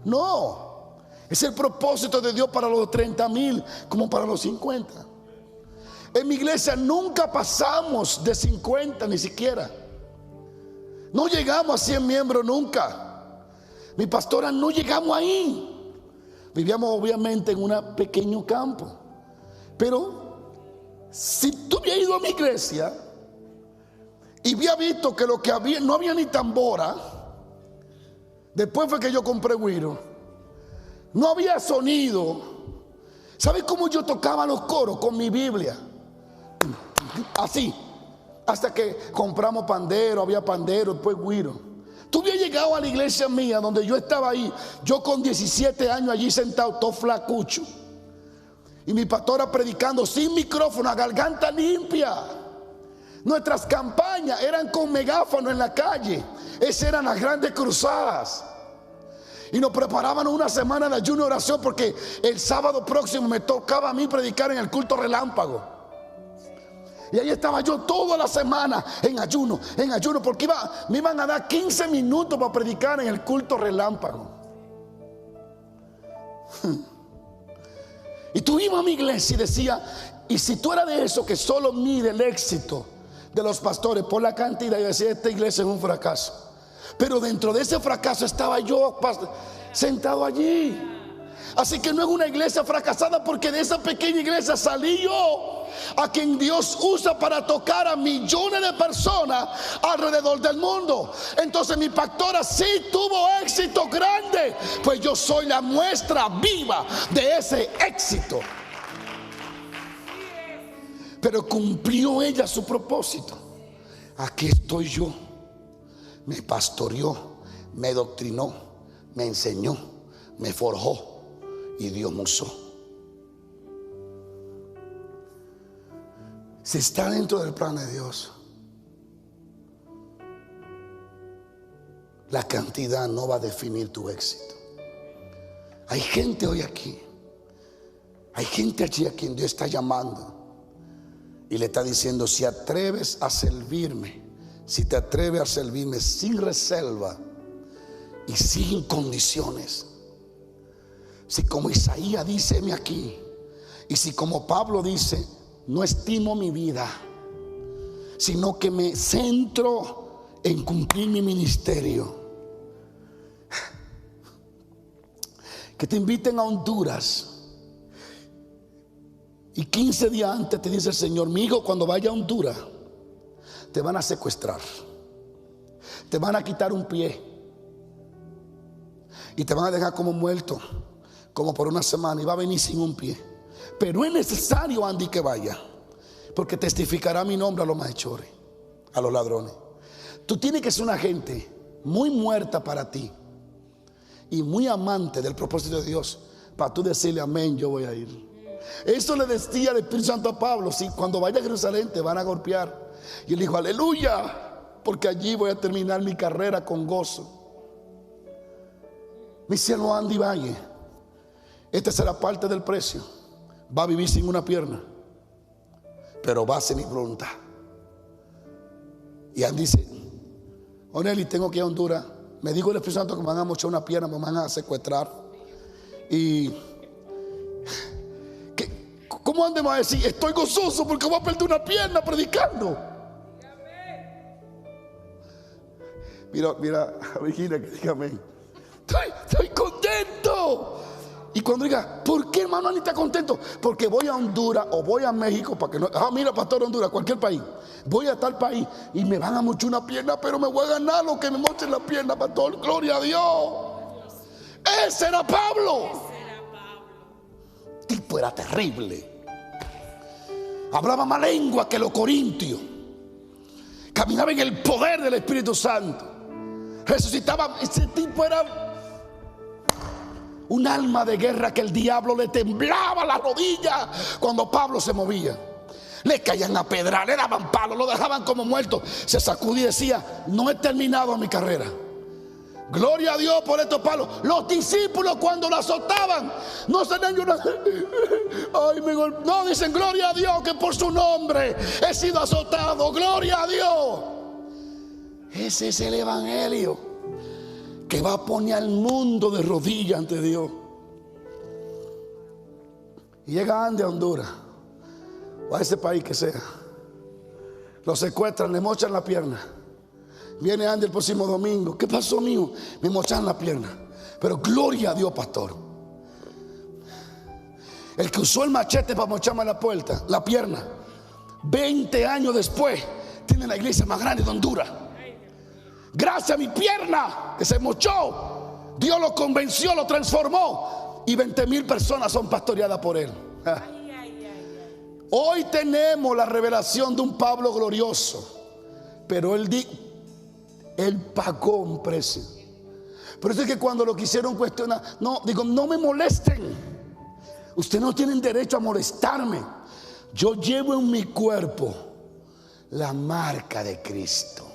No, es el propósito de Dios para los 30,000 como para los 50. En mi iglesia nunca pasamos de 50, ni siquiera. No llegamos a 100 miembros nunca. Mi pastora, no llegamos ahí. Vivíamos obviamente en un pequeño campo. Pero si tú hubieras ido a mi iglesia y había visto que lo que había, no había ni tambora. Después fue que yo compré güiro. No había sonido. ¿Sabes cómo yo tocaba los coros? Con mi Biblia. Así. Hasta que compramos pandero, había pandero, después güiro. Tú habías llegado a la iglesia mía donde yo estaba ahí. Yo con 17 años allí sentado, todo flacucho. Y mi pastora predicando sin micrófono, a garganta limpia. Nuestras campañas eran con megáfono en la calle. Esas eran las grandes cruzadas. Y nos preparaban una semana de ayuno y oración, porque el sábado próximo me tocaba a mí predicar en el culto relámpago. Y ahí estaba yo toda la semana en ayuno, porque me iban a dar 15 minutos para predicar en el culto relámpago. Y tú ibas a mi iglesia y decía, y si tú eras de eso que solo mide el éxito de los pastores por la cantidad, y decía, esta iglesia es un fracaso. Pero dentro de ese fracaso estaba yo sentado allí. Así que no es una iglesia fracasada, porque de esa pequeña iglesia salí yo, a quien Dios usa para tocar a millones de personas alrededor del mundo. Entonces mi pastora sí tuvo éxito grande, pues yo soy la muestra viva de ese éxito. Pero cumplió ella su propósito. Aquí estoy yo. Me pastoreó, me doctrinó, me enseñó, me forjó, y Dios me usó. Si está dentro del plan de Dios, la cantidad no va a definir tu éxito. Hay gente hoy aquí, hay gente allí a quien Dios está llamando y le está diciendo, si atreves a servirme, si te atreves a servirme sin reserva y sin condiciones, si como Isaías dice, heme aquí, y si como Pablo dice, no estimo mi vida, sino que me centro en cumplir mi ministerio. Que te inviten a Honduras y 15 días antes te dice el Señor, mi hijo, cuando vaya a Honduras te van a secuestrar, te van a quitar un pie y te van a dejar como muerto, como por una semana, y va a venir sin un pie. Pero es necesario, Andy, que vaya, porque testificará mi nombre a los malhechores, a los ladrones. Tú tienes que ser una gente muy muerta para ti y muy amante del propósito de Dios, para tú decirle, amén, yo voy a ir. Eso le decía el Espíritu Santo a Pablo, si cuando vaya a Jerusalén te van a golpear. Y él dijo, aleluya, porque allí voy a terminar mi carrera con gozo. Mi cielo Andy Valle, esta será parte del precio. Va a vivir sin una pierna, pero va a hacer mi voluntad. Y Andy dice, Oneli, tengo que ir a Honduras. Me dijo el Espíritu Santo que me van a mochar una pierna, me van a secuestrar. Y ¿cómo Andy me va a decir? Estoy gozoso porque voy a perder una pierna predicando. Mira a Virginia que diga amén. Estoy contento. Y cuando diga, ¿por qué, hermano, Andy está contento? Porque voy a Honduras o voy a México para que no. Mira, pastor, Honduras, cualquier país. Voy a tal país y me van a mochar una pierna, pero me voy a ganar lo que me mochen la pierna, pastor. Gloria a Dios. Ese era Pablo. El tipo era terrible. Hablaba más lengua que los corintios. Caminaba en el poder del Espíritu Santo. Resucitaba. Ese tipo era un alma de guerra que el diablo le temblaba la rodilla cuando Pablo se movía. Le caían a pedrar, le daban palos, lo dejaban como muerto. Se sacudía y decía: no he terminado mi carrera. Gloria a Dios por estos palos. Los discípulos, cuando lo azotaban, no se dan una... Ay, no, dicen: gloria a Dios que por su nombre he sido azotado. Gloria a Dios. Ese es el evangelio que va a poner al mundo de rodillas ante Dios. Y llega Andy a Honduras o a ese país que sea, lo secuestran, le mochan la pierna. Viene Andy el próximo domingo: ¿qué pasó, mío? Me mochan la pierna. Pero gloria a Dios, pastor, el que usó el machete para mocharme la pierna, 20 años después tiene la iglesia más grande de Honduras. Gracias a mi pierna que se mochó, Dios lo convenció, lo transformó, y 20,000 personas son pastoreadas por él. Hoy tenemos la revelación de un Pablo glorioso, pero él pagó un precio. Por eso es que cuando lo quisieron cuestionar, no me molesten. Ustedes no tienen derecho a molestarme. Yo llevo en mi cuerpo la marca de Cristo.